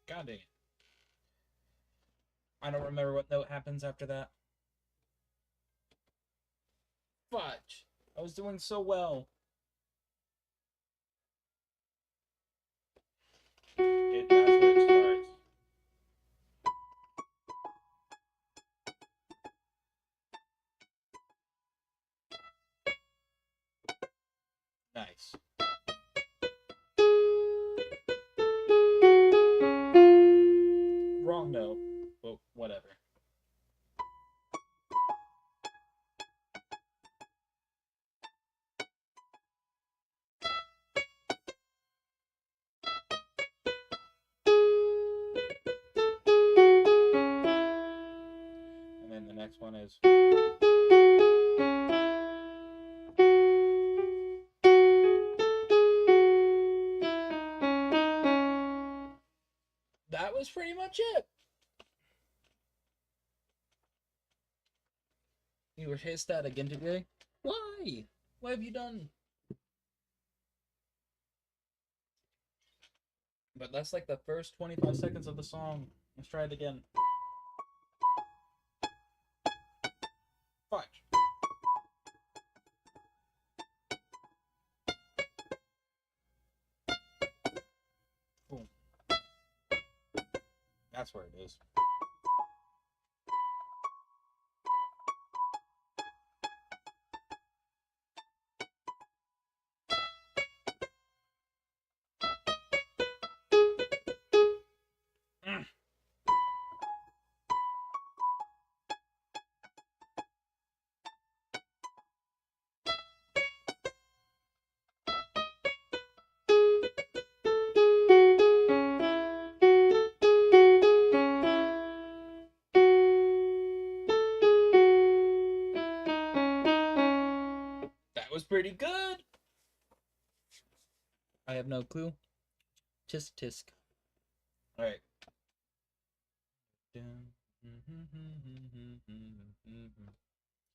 God dang it. I don't remember what note happens after that. Fudge. I was doing so well. That's where it starts. Nice. Wrong note, but whatever. And then the next one is. That was pretty much it. You were hissed at again today? Why? What have you done? But that's like the first 25 seconds of the song. Let's try it again. Fudge. Boom. That's where it is. That was pretty good. I have no clue. Tisk tisk. All right.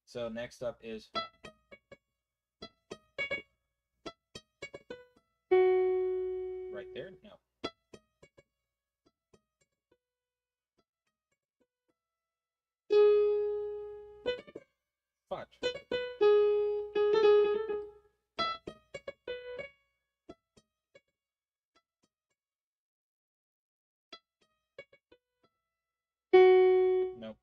So next up is right there. No. Fudge. Nope.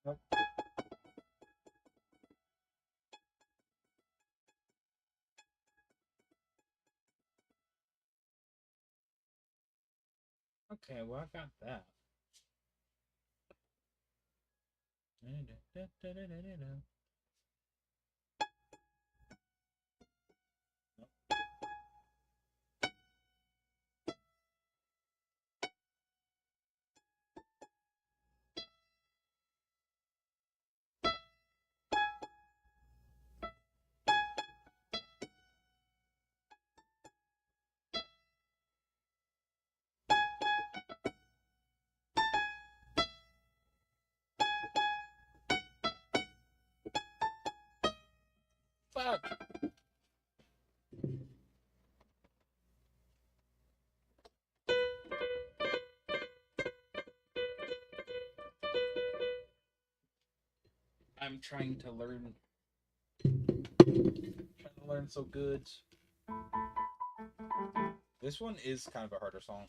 Nope. Okay, well I got that. Fuck. I'm trying to learn. Trying to learn so good. This one is kind of a harder song.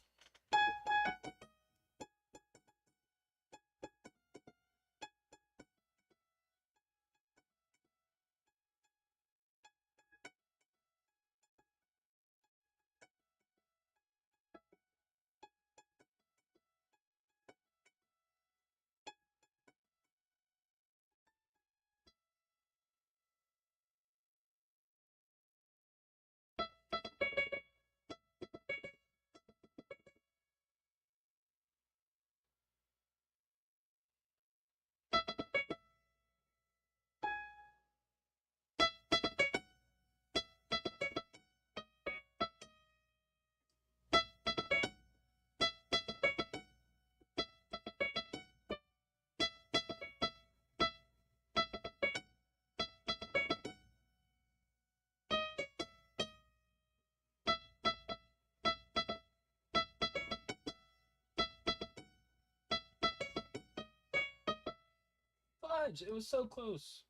Fudge! It was so close.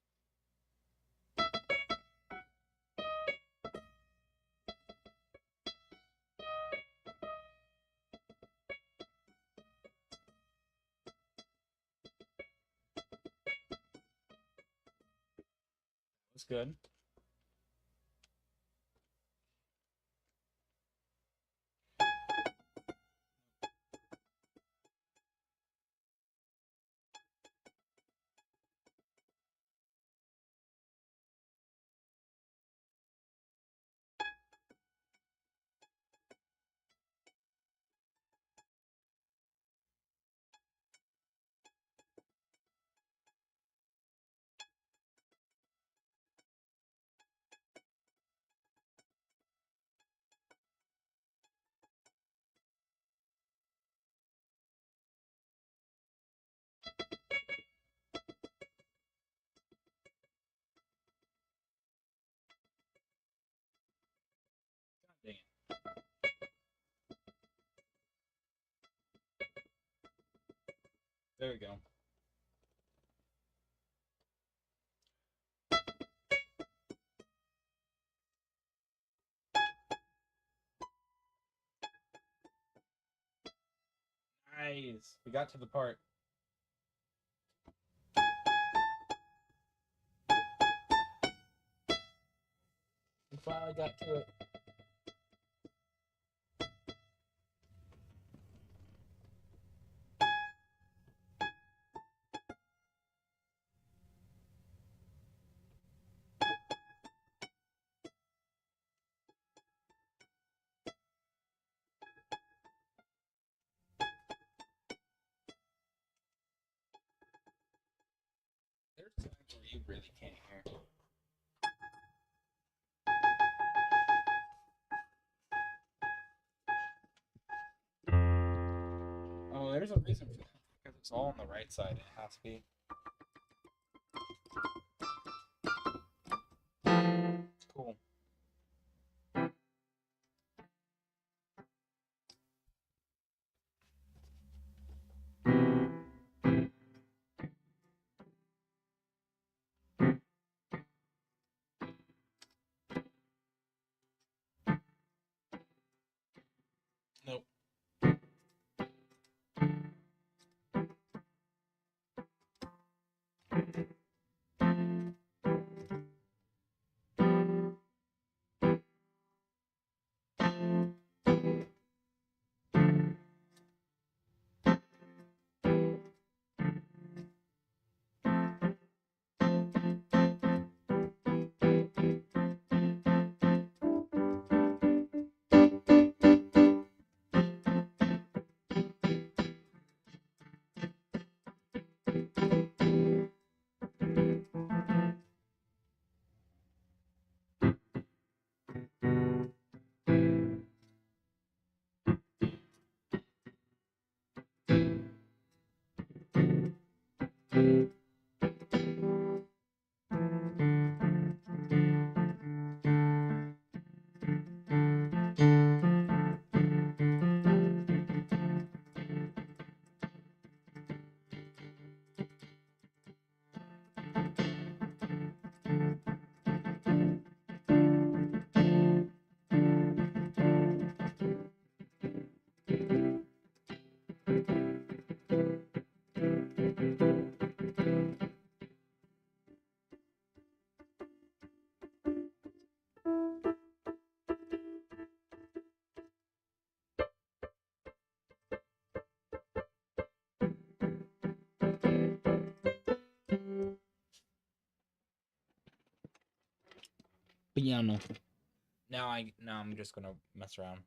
That's good. Dang it. There we go. Nice. We got to the part. We finally got to it. There's times where you really can't hear. Oh, there's a reason for that. Because it's all on the right side. It has to be. Cool. Nope. But yeah, no. Now I'm just gonna mess around.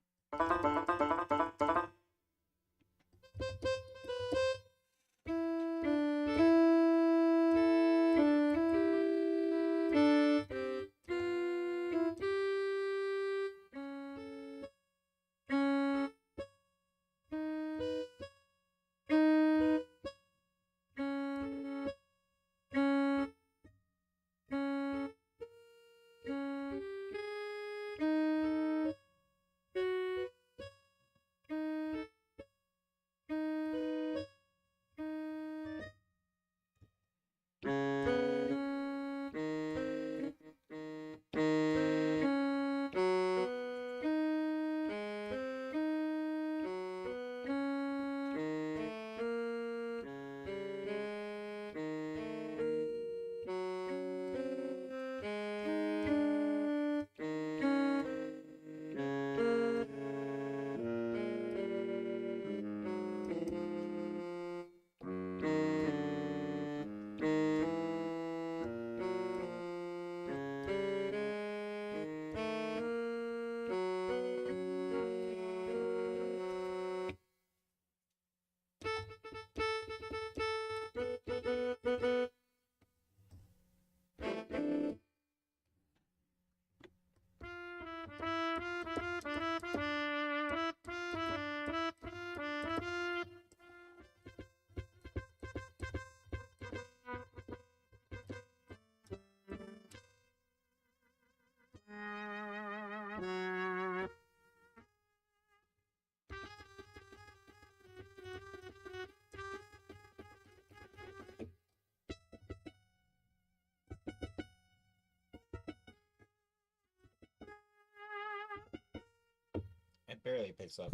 It barely picks up.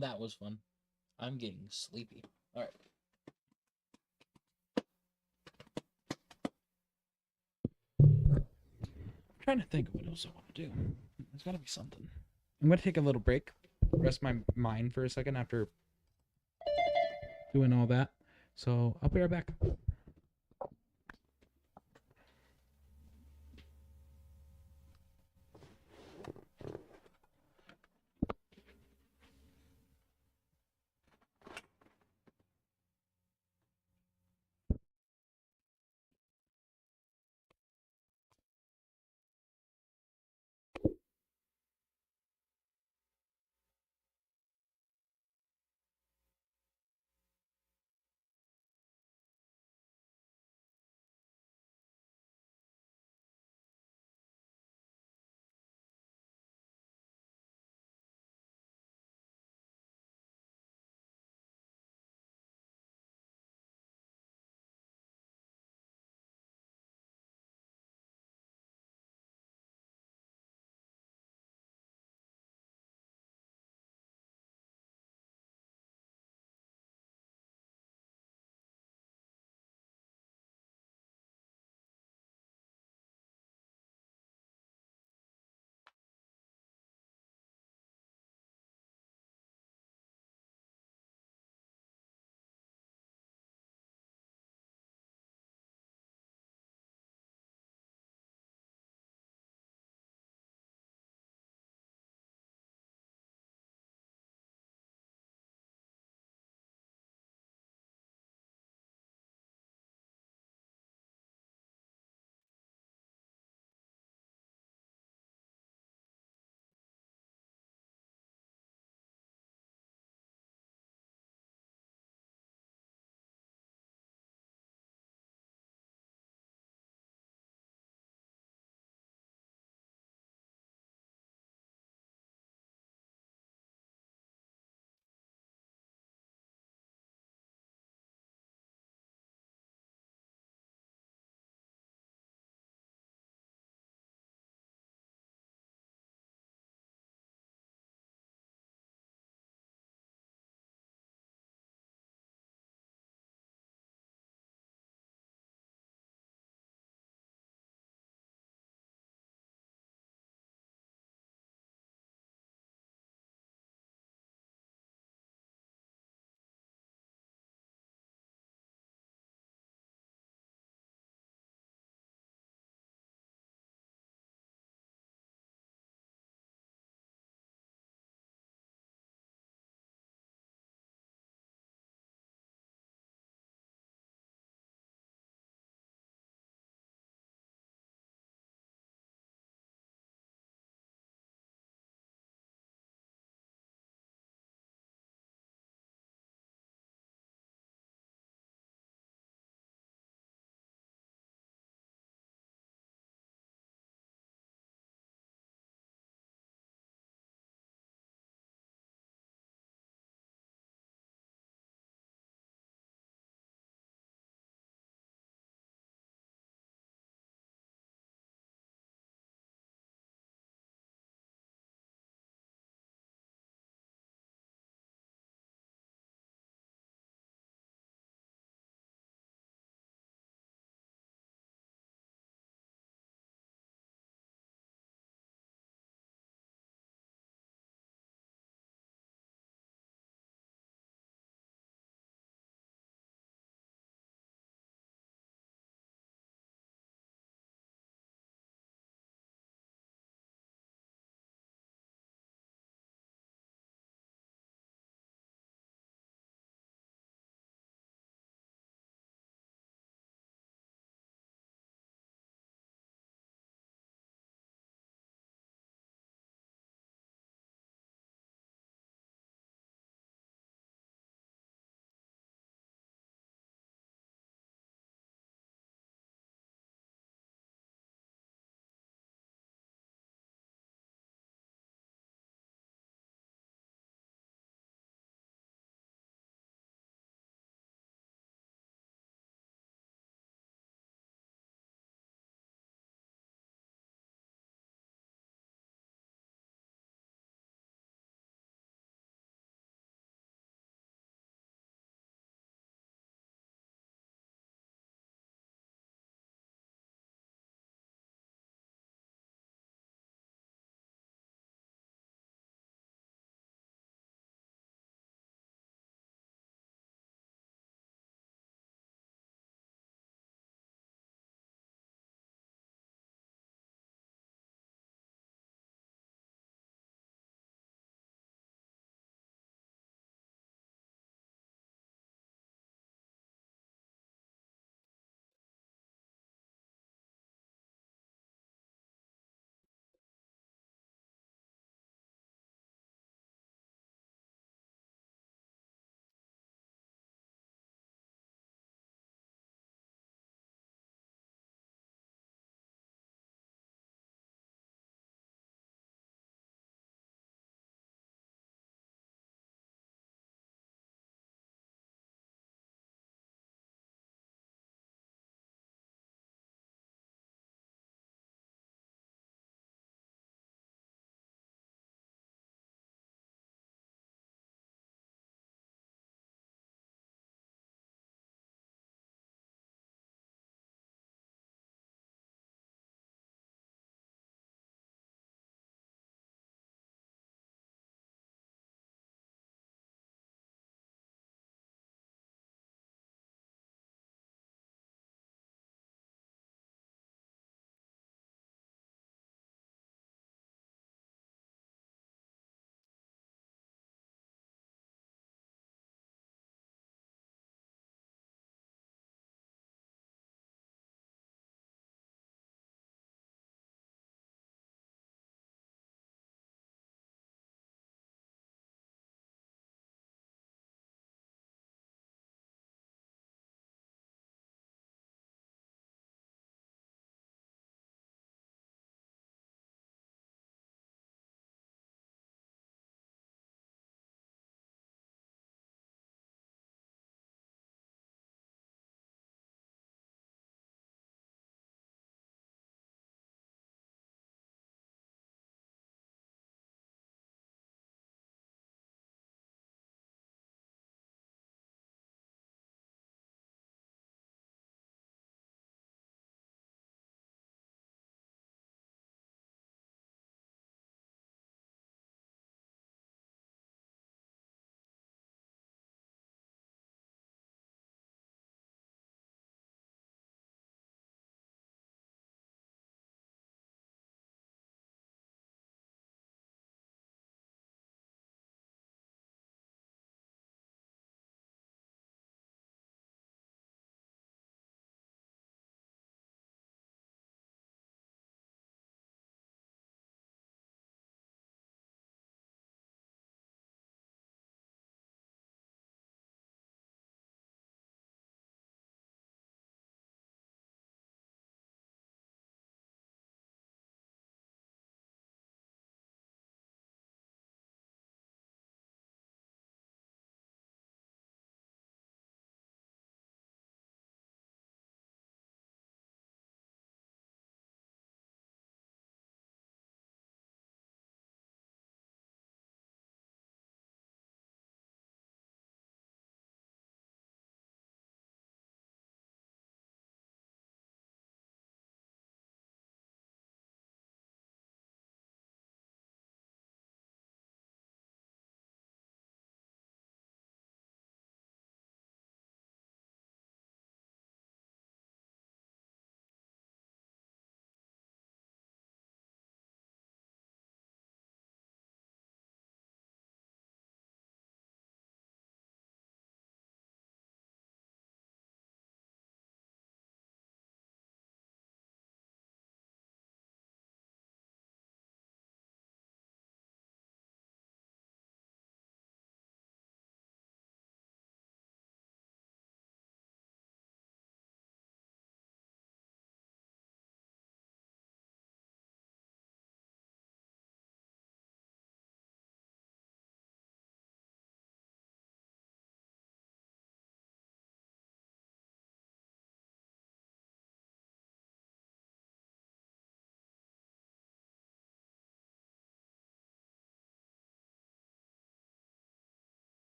That was fun. I'm getting sleepy. All right. I'm trying to think of what else I want to do. There's got to be something. I'm going to take a little break, rest my mind for a second after doing all that. So I'll be right back.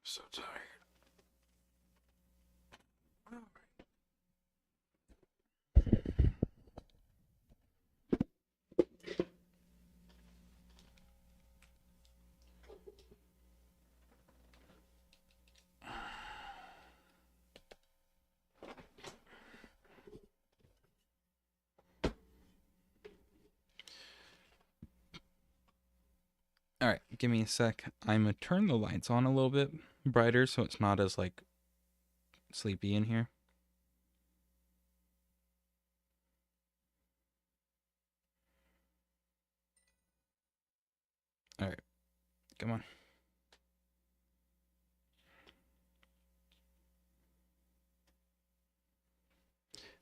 So tired. All right, give me a sec. I'm gonna turn the lights on a little bit brighter so it's not as like sleepy in here. All right, come on.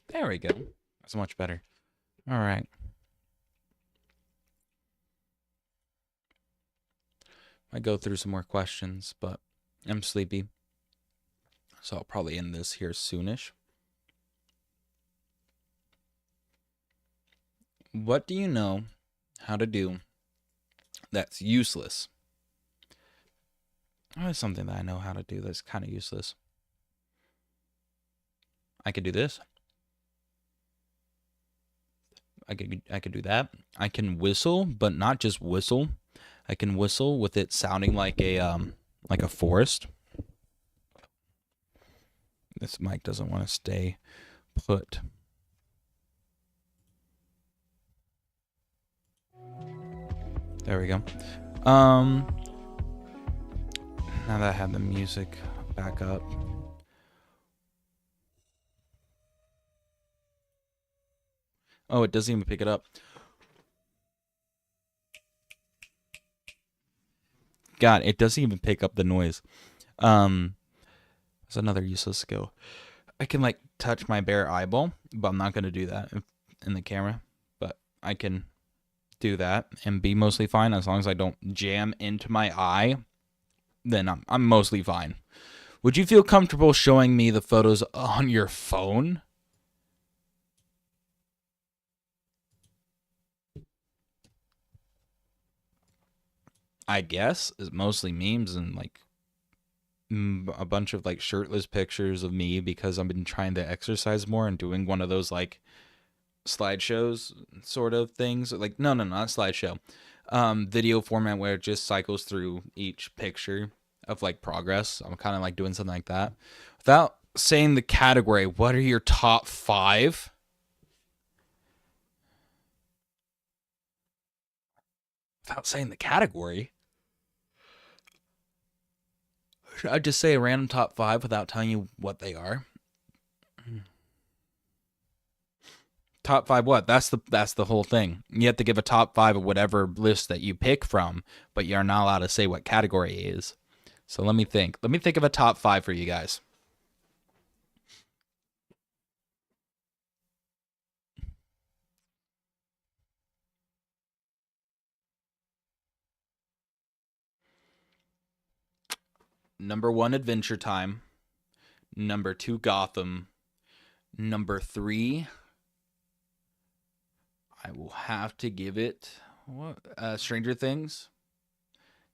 There we go. That's much better. All right. I go through some more questions, but I'm sleepy. So I'll probably end this here soonish. What do you know how to do that's useless? Oh, it's something that I know how to do that's kind of useless. I could do this. I could do that. I can whistle, but not just whistle. I can whistle with it sounding like a forest. This mic doesn't want to stay put. There we go. Now that I have the music back up. Oh, it doesn't even pick it up. God, it doesn't even pick up the noise. That's another useless skill. I can like touch my bare eyeball, but I'm not gonna do that in the camera. But I can do that and be mostly fine as long as I don't jam into my eye. Then I'm mostly fine. Would you feel comfortable showing me the photos on your phone? I guess it's mostly memes and like a bunch of like shirtless pictures of me because I've been trying to exercise more and doing one of those like slideshows sort of things. Like no, not slideshow. Video format where it just cycles through each picture of like progress. I'm kind of like doing something like that. Without saying the category, what are your top 5? Without saying the category, should I just say a random top 5 without telling you what they are? Top 5 what? That's the whole thing. You have to give a top 5 of whatever list that you pick from, but you're not allowed to say what category it is. So let me think. Let me think of a top 5 for you guys. Number 1, Adventure Time. Number 2, Gotham. Number 3, I will have to give it Stranger Things.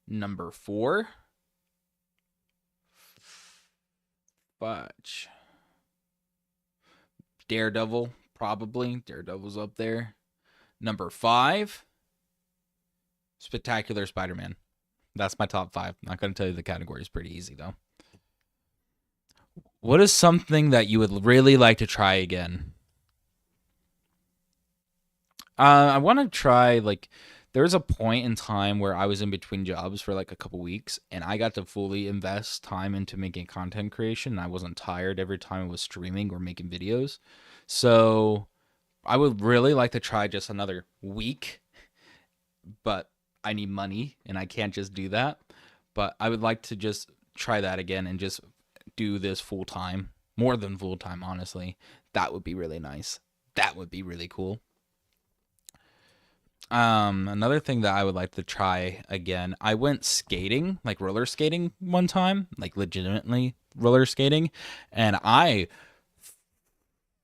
Number 4, Fudge. Daredevil, probably. Daredevil's up there. Number 5, Spectacular Spider-Man. That's my top 5. Not going to tell you the category. It's pretty easy, though. What is something that you would really like to try again? I want to try, like, there was a point in time where I was in between jobs for like a couple weeks, and I got to fully invest time into making content creation. And I wasn't tired every time I was streaming or making videos. So I would really like to try just another week, but I need money and I can't just do that. But I would like to just try that again and just do this full time, more than full time, honestly. That would be really nice. That would be really cool. Another thing that I would like to try again, I went skating, like roller skating one time, like legitimately roller skating, and I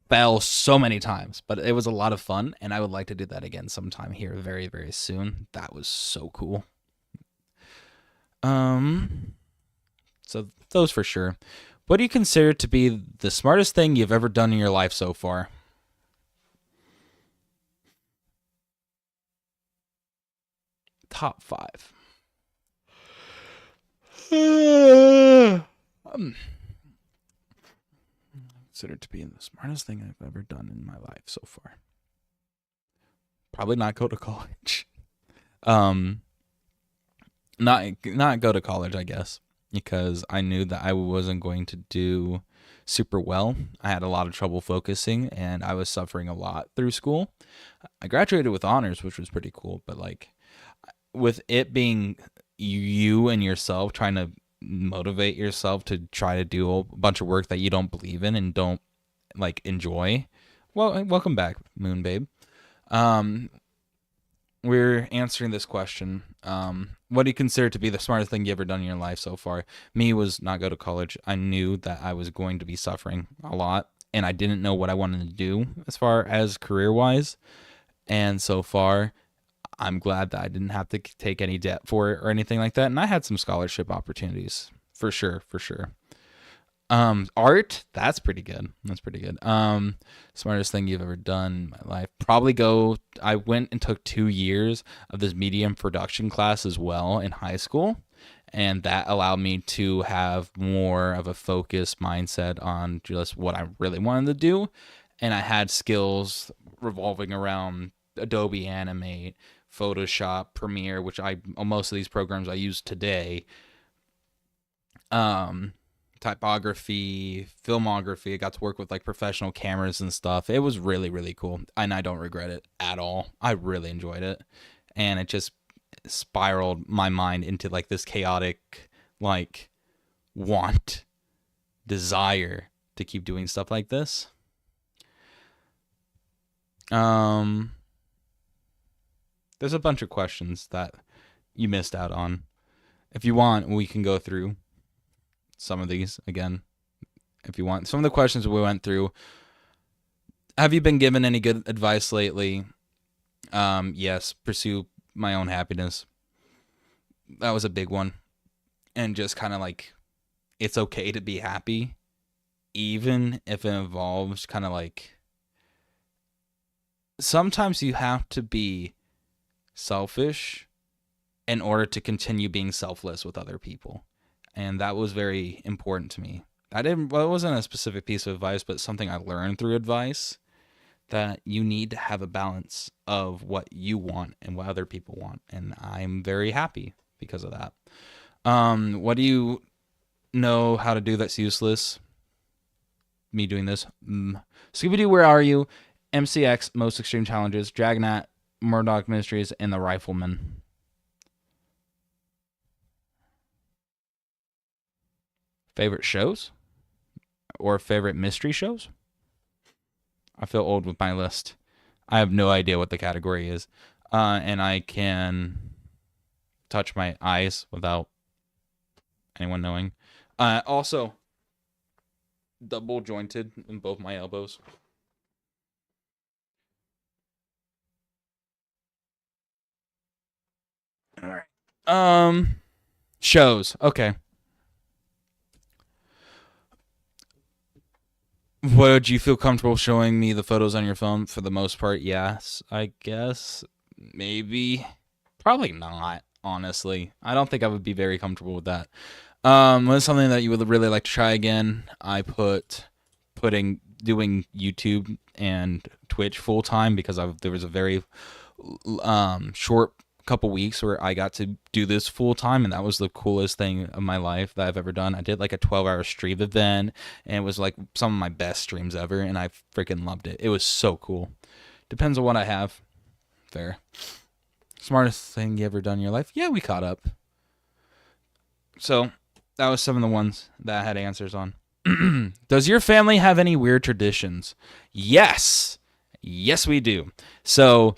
fell so many times, but it was a lot of fun, and I would like to do that again sometime here very, very soon. That was so cool. Let's So those for sure. What do you consider to be the smartest thing you've ever done in your life so far? Top 5. Considered to be the smartest thing I've ever done in my life so far. Probably not go to college. Not go to college, I guess, because I knew that I wasn't going to do super well. I had a lot of trouble focusing, and I was suffering a lot through school. I graduated with honors, which was pretty cool, but like with it being you and yourself trying to motivate yourself to try to do a bunch of work that you don't believe in and don't like enjoy. Well, welcome back, Moon Babe. We're answering this question. What do you consider to be the smartest thing you ever done in your life so far? Me was not go to college. I knew that I was going to be suffering a lot, and I didn't know what I wanted to do as far as career-wise. And so far, I'm glad that I didn't have to take any debt for it or anything like that. And I had some scholarship opportunities for sure. Art, that's pretty good. Smartest thing you've ever done in my life. I went and took 2 years of this medium production class as well in high school. And that allowed me to have more of a focused mindset on just what I really wanted to do. And I had skills revolving around Adobe Animate, Photoshop, Premiere, which most of these programs I use today. Typography, filmography. I got to work with like professional cameras and stuff. It was really, really cool. And I don't regret it at all. I really enjoyed it. And it just spiraled my mind into like this chaotic, like desire to keep doing stuff like this. There's a bunch of questions that you missed out on. If you want, we can go through some of these again. If you want, some of the questions we went through. Have you been given any good advice lately? Yes, pursue my own happiness. That was a big one. And just kind of like, it's okay to be happy, even if it involves kind of like, sometimes you have to be selfish in order to continue being selfless with other people. And that was very important to me. It wasn't a specific piece of advice, but something I learned through advice, that you need to have a balance of what you want and what other people want. And I'm very happy because of that. What do you know how to do that's useless? Me doing this. Scooby-Doo, Where Are You? MCX, Most Extreme Challenges, Dragnat, Murdoch Mysteries, and The Rifleman. Favorite shows? Or favorite mystery shows? I feel old with my list. I have no idea what the category is. And I can touch my eyes without anyone knowing. Also, double jointed in both my elbows. All right. Shows. Okay. Would you feel comfortable showing me the photos on your phone? For the most part, yes, I guess. Maybe. Probably not, honestly. I don't think I would be very comfortable with that. What's something that you would really like to try again? I doing YouTube and Twitch full time because there was a very short couple weeks where I got to do this full time, and that was the coolest thing of my life that I've ever done. I did like a 12-hour stream event, and it was like some of my best streams ever, and I freaking loved it. It was so cool. Depends on what I have. Fair. Smartest thing you ever done in your life? Yeah, we caught up. So that was some of the ones that I had answers on. Does your family have any weird traditions? Yes, we do. So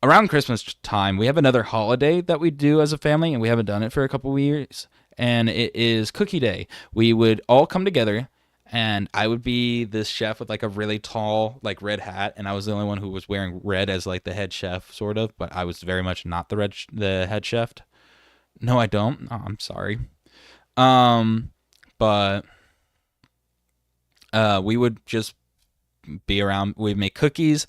around Christmas time, we have another holiday that we do as a family, and we haven't done it for a couple of years, and it is Cookie Day. We would all come together, and I would be this chef with like a really tall like red hat, and I was the only one who was wearing red as like the head chef, sort of, but I was very much not the head chef. No, I don't. Oh, I'm sorry. but we would just be around. We'd make cookies,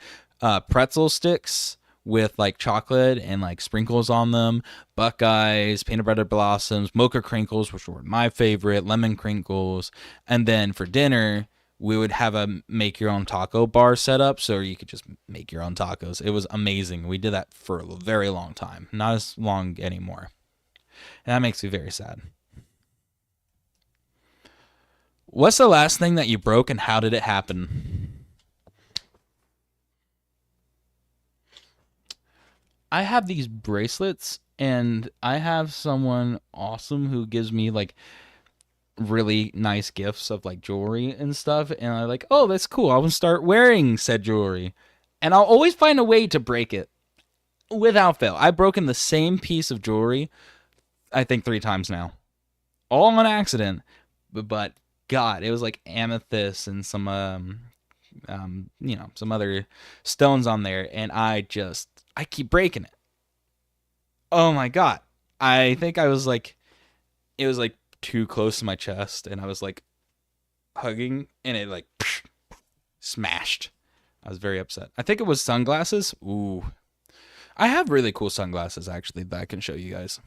pretzel sticks with like chocolate and like sprinkles on them, Buckeyes, peanut butter blossoms, mocha crinkles, which were my favorite, lemon crinkles, and then for dinner we would have a make your own taco bar set up so you could just make your own tacos. It was amazing. We did that for a very long time, not as long anymore, and that makes me very sad. What's the last thing that you broke and how did it happen? I have these bracelets and I have someone awesome who gives me like really nice gifts of like jewelry and stuff, and I'm like, oh, that's cool, I'll start wearing said jewelry, and I'll always find a way to break it without fail. I've broken the same piece of jewelry I think 3 times now, all on accident, but God, it was like amethyst and some some other stones on there, and I keep breaking it. Oh my God, I think I was like, it was like too close to my chest, and I was like hugging, and it like smashed. I was very upset. I think it was sunglasses. Ooh, I have really cool sunglasses actually that I can show you guys.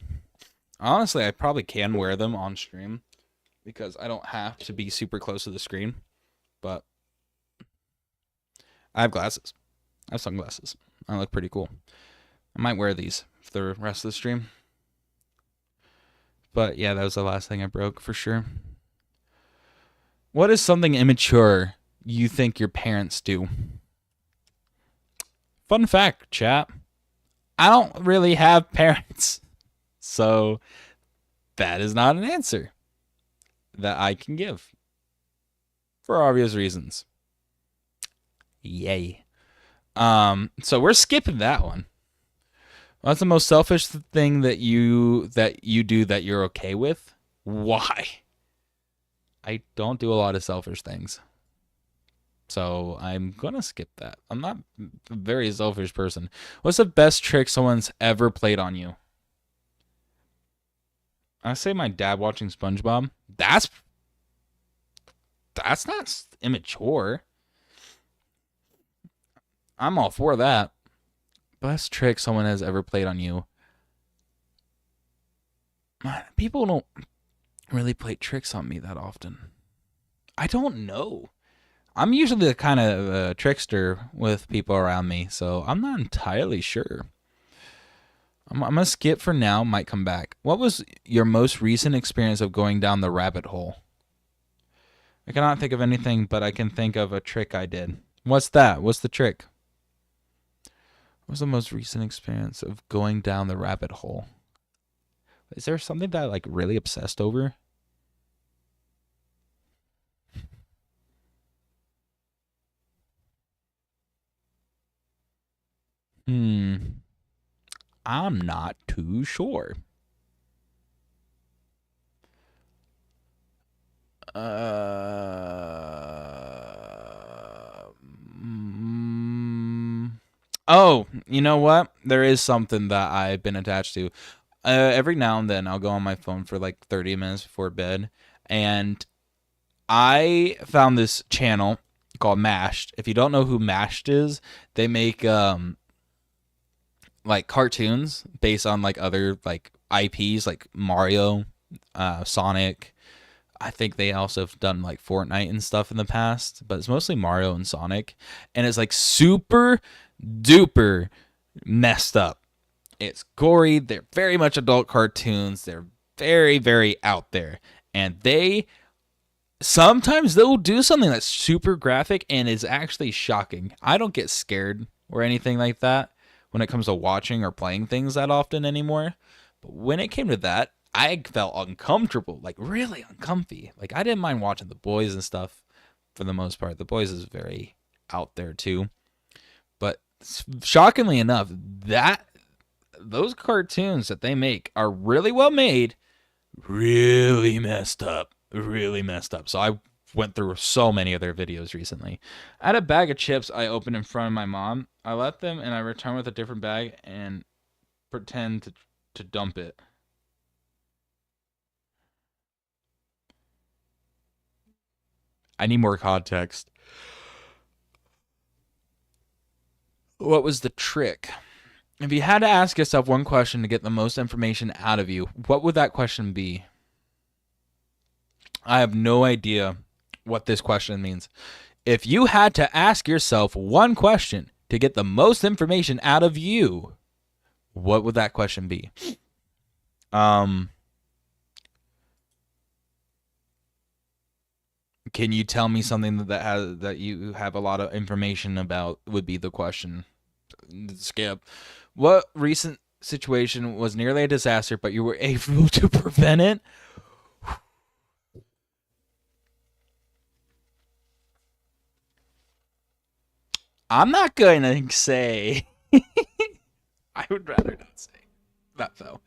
Honestly, I probably can wear them on stream because I don't have to be super close to the screen. But I have glasses. I have sunglasses. I look pretty cool. I might wear these for the rest of the stream. But yeah, that was the last thing I broke for sure. What is something immature you think your parents do? Fun fact, chat. I don't really have parents. So that is not an answer that I can give for obvious reasons. Yay. So we're skipping that one. What's the most selfish thing that you do that you're okay with? Why? I don't do a lot of selfish things. So I'm going to skip that. I'm not a very selfish person. What's the best trick someone's ever played on you? I say my dad watching SpongeBob. That's not immature. I'm all for that. Best trick someone has ever played on you. People don't really play tricks on me that often. I don't know. I'm usually the kind of trickster with people around me, so I'm not entirely sure. I'm going to skip for now, might come back. What was your most recent experience of going down the rabbit hole? I cannot think of anything, but I can think of a trick I did. What's that? What's the trick? What was the most recent experience of going down the rabbit hole? Is there something that I like really obsessed over? I'm not too sure. Oh, you know what? There is something that I've been attached to. Every now and then I'll go on my phone for like 30 minutes before bed, and I found this channel called Mashed. If you don't know who Mashed is, they make like cartoons based on like other like IPs like Mario, Sonic. I think they also have done like Fortnite and stuff in the past, but it's mostly Mario and Sonic, and it's like super duper messed up. It's gory. They're very much adult cartoons. They're very, very out there, and sometimes they'll do something that's super graphic and is actually shocking. I don't get scared or anything like that when it comes to watching or playing things that often anymore. But when it came to that, I felt uncomfortable, like really uncomfy. Like I didn't mind watching The Boys and stuff for the most part. The Boys is very out there too. But shockingly enough, those cartoons that they make are really well made, really messed up. Really messed up. So I went through so many of their videos recently. I had a bag of chips I opened in front of my mom. I left them and I returned with a different bag and pretend to dump it. I need more context. What was the trick? If you had to ask yourself one question to get the most information out of you, what would that question be? I have no idea what this question means. If you had to ask yourself one question to get the most information out of you, what would that question be? Can you tell me something that you have a lot of information about? Would be the question. Skip. What recent situation was nearly a disaster, but you were able to prevent it? I'm not going to say. I would rather not say that, though.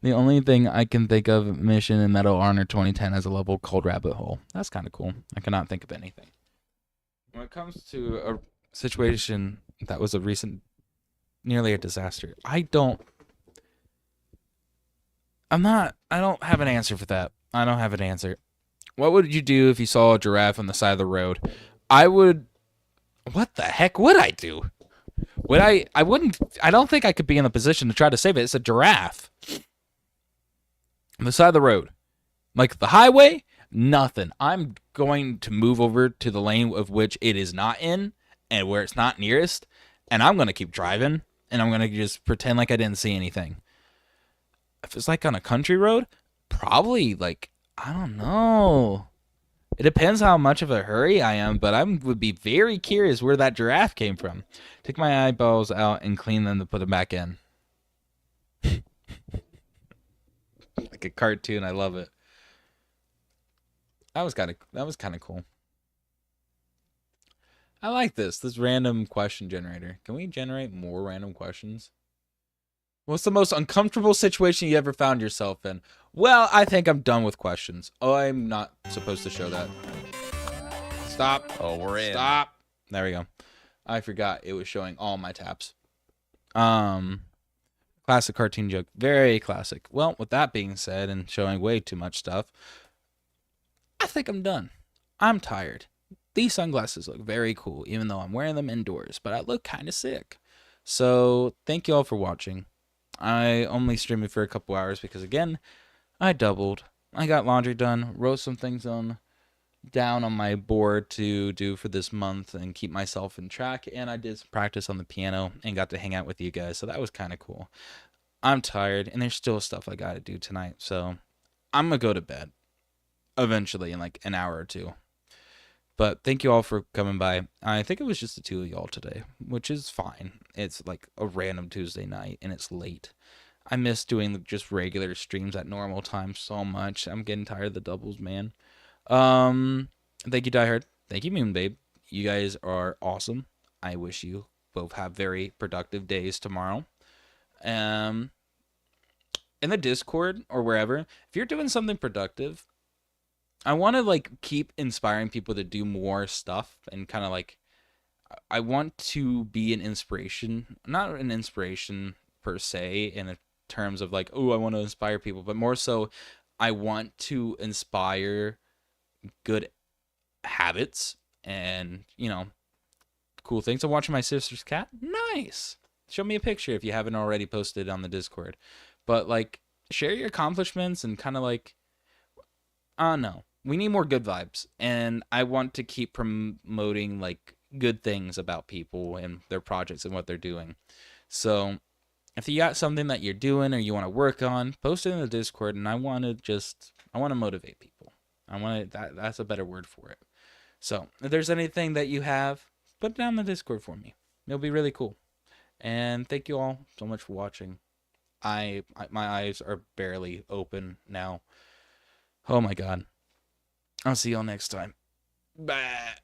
The only thing I can think of mission in Medal of Honor 2010 as a level called Rabbit Hole. That's kind of cool. I cannot think of anything. When it comes to a situation that was a recent, nearly a disaster, I don't have an answer for that. I don't have an answer. What would you do if you saw a giraffe on the side of the road? What the heck would I do? I don't think I could be in a position to try to save it. It's a giraffe. On the side of the road. Like the highway, nothing. I'm going to move over to the lane of which it is not in and where it's not nearest. And I'm going to keep driving. And I'm going to just pretend like I didn't see anything. If it's like on a country road, probably like, I don't know. It depends how much of a hurry I am, but I would be very curious where that giraffe came from. Take my eyeballs out and clean them to put them back in. Like a cartoon, I love it. That was kind of cool. I like this random question generator. Can we generate more random questions? What's the most uncomfortable situation you ever found yourself in? Well, I think I'm done with questions. Oh, I'm not supposed to show that. Stop. Oh, we're in. Stop. There we go. I forgot it was showing all my tabs. Classic cartoon joke. Very classic. Well, with that being said and showing way too much stuff, I think I'm done. I'm tired. These sunglasses look very cool, even though I'm wearing them indoors, but I look kind of sick. So, thank you all for watching. I only streamed it for a couple hours because, again, I doubled. I got laundry done, wrote some things down on my board to do for this month and keep myself in track, and I did some practice on the piano and got to hang out with you guys, so that was kind of cool. I'm tired, and there's still stuff I got to do tonight, so I'm going to go to bed eventually in like an hour or two. But thank you all for coming by. I think it was just the two of y'all today, which is fine. It's like a random Tuesday night, and it's late. I miss doing just regular streams at normal times so much. I'm getting tired of the doubles, man. Thank you, Diehard. Thank you, Moon Babe. You guys are awesome. I wish you both have very productive days tomorrow. In the Discord or wherever, if you're doing something productive, I want to like keep inspiring people to do more stuff and kind of like I want to be an inspiration, not an inspiration per se in terms of like, oh, I want to inspire people, but more so I want to inspire good habits and, cool things. I'm watching my sister's cat. Nice. Show me a picture if you haven't already posted on the Discord. But like share your accomplishments and kind of like I don't know. We need more good vibes, and I want to keep promoting like good things about people and their projects and what they're doing. So if you got something that you're doing or you want to work on, post it in the Discord, and I want to motivate people. That's a better word for it. So if there's anything that you have, put it down in the Discord for me. It'll be really cool. And thank you all so much for watching. My eyes are barely open now. Oh my god. I'll see y'all next time. Bye.